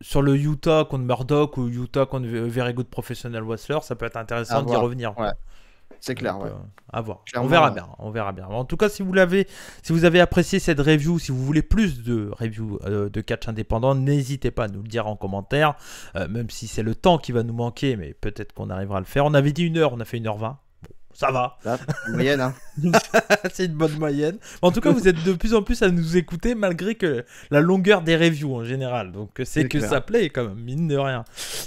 sur le Utah contre Murdoch ou Utah contre Very Good Professional Wrestler, ça peut être intéressant d'y revenir. Ouais. C'est clair, ouais. À voir. On verra bien. En tout cas, si vous avez apprécié cette review, si vous voulez plus de reviews de catch indépendant, n'hésitez pas à nous le dire en commentaire, même si c'est le temps qui va nous manquer, mais peut-être qu'on arrivera à le faire. On avait dit 1h, on a fait 1h20. Ça va. Là, moyenne, hein. C'est une bonne moyenne. En tout cas, vous êtes de plus en plus à nous écouter malgré que la longueur des reviews en général. Donc, c'est que clair. Ça plaît quand même, mine de rien.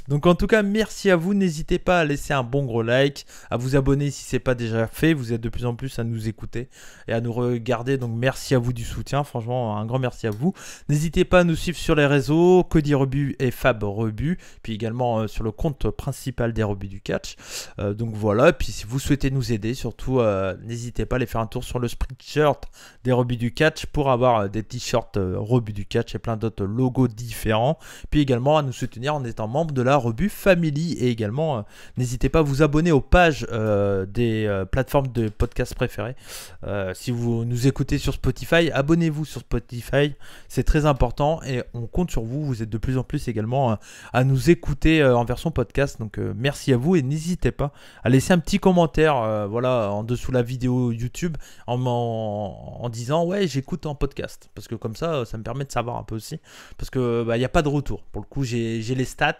Donc, en tout cas, merci à vous. N'hésitez pas à laisser un bon gros like, à vous abonner si ce n'est pas déjà fait. Vous êtes de plus en plus à nous écouter et à nous regarder. Donc, merci à vous du soutien. Franchement, un grand merci à vous. N'hésitez pas à nous suivre sur les réseaux, Cody Rebut et Fab Rebut. Puis également sur le compte principal des Rebuts du Catch. Donc, voilà. Puis, si vous souhaitez nous aider, surtout n'hésitez pas à aller faire un tour sur le Spreadshirt des Rebuts du Catch pour avoir des t-shirts Rebuts du Catch et plein d'autres logos différents, puis également à nous soutenir en étant membre de la Rebut Family, et également n'hésitez pas à vous abonner aux pages des plateformes de podcast préférées. Si vous nous écoutez sur Spotify, abonnez-vous sur Spotify, c'est très important et on compte sur vous. Vous êtes de plus en plus également à nous écouter en version podcast, donc merci à vous et n'hésitez pas à laisser un petit commentaire voilà, en dessous la vidéo YouTube en disant ouais, j'écoute en podcast, parce que comme ça me permet de savoir un peu aussi, parce que il n'y a pas de retour pour le coup. J'ai les stats,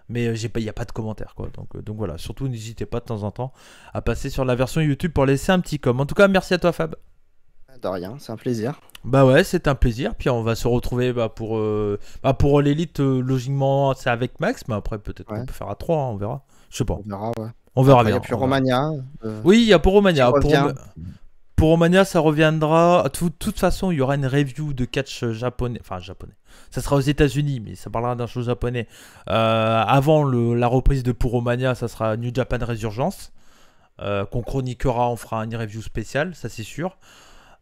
mais il n'y a pas de commentaires quoi. Donc voilà, surtout n'hésitez pas de temps en temps à passer sur la version YouTube pour laisser un petit com. En tout cas, merci à toi Fab. De rien, c'est un plaisir. Bah ouais, c'est un plaisir. Puis on va se retrouver pour l'élite, logiquement c'est avec Max, mais après peut-être qu'on peut faire à 3, hein, on verra. Je sais pas. On verra, ouais. On verra bien. Il y a Puromania. Oui, il y a Puromania. Pour Romania, ça reviendra. De toute façon, il y aura une review de catch japonais. Enfin, japonais. Ça sera aux États-Unis, mais ça parlera d'un show japonais. Avant la reprise de Puromania, ça sera New Japan Resurgence. Qu'on chroniquera, on fera une review spéciale, ça c'est sûr.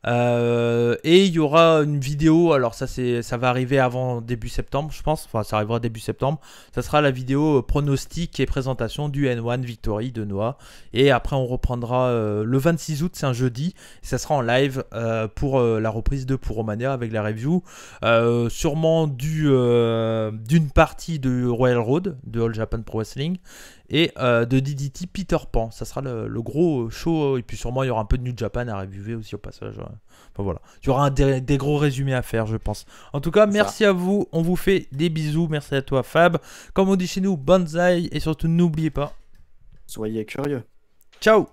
Et il y aura une vidéo, alors ça va arriver avant début septembre je pense, enfin ça arrivera début septembre, ça sera la vidéo pronostic et présentation du N1 Victory de Noah, et après on reprendra le 26 août, c'est un jeudi, et ça sera en live pour la reprise de Puromania avec la review sûrement d'une partie de Royal Road de All Japan Pro Wrestling et de DDT Peter Pan. Ça sera le gros show, et puis sûrement il y aura un peu de New Japan à reviewer aussi au passage. Enfin voilà, il y aura des gros résumés à faire, je pense. En tout cas, merci à vous, on vous fait des bisous. Merci à toi Fab, comme on dit chez nous, bonsaï, et surtout n'oubliez pas, soyez curieux. Ciao.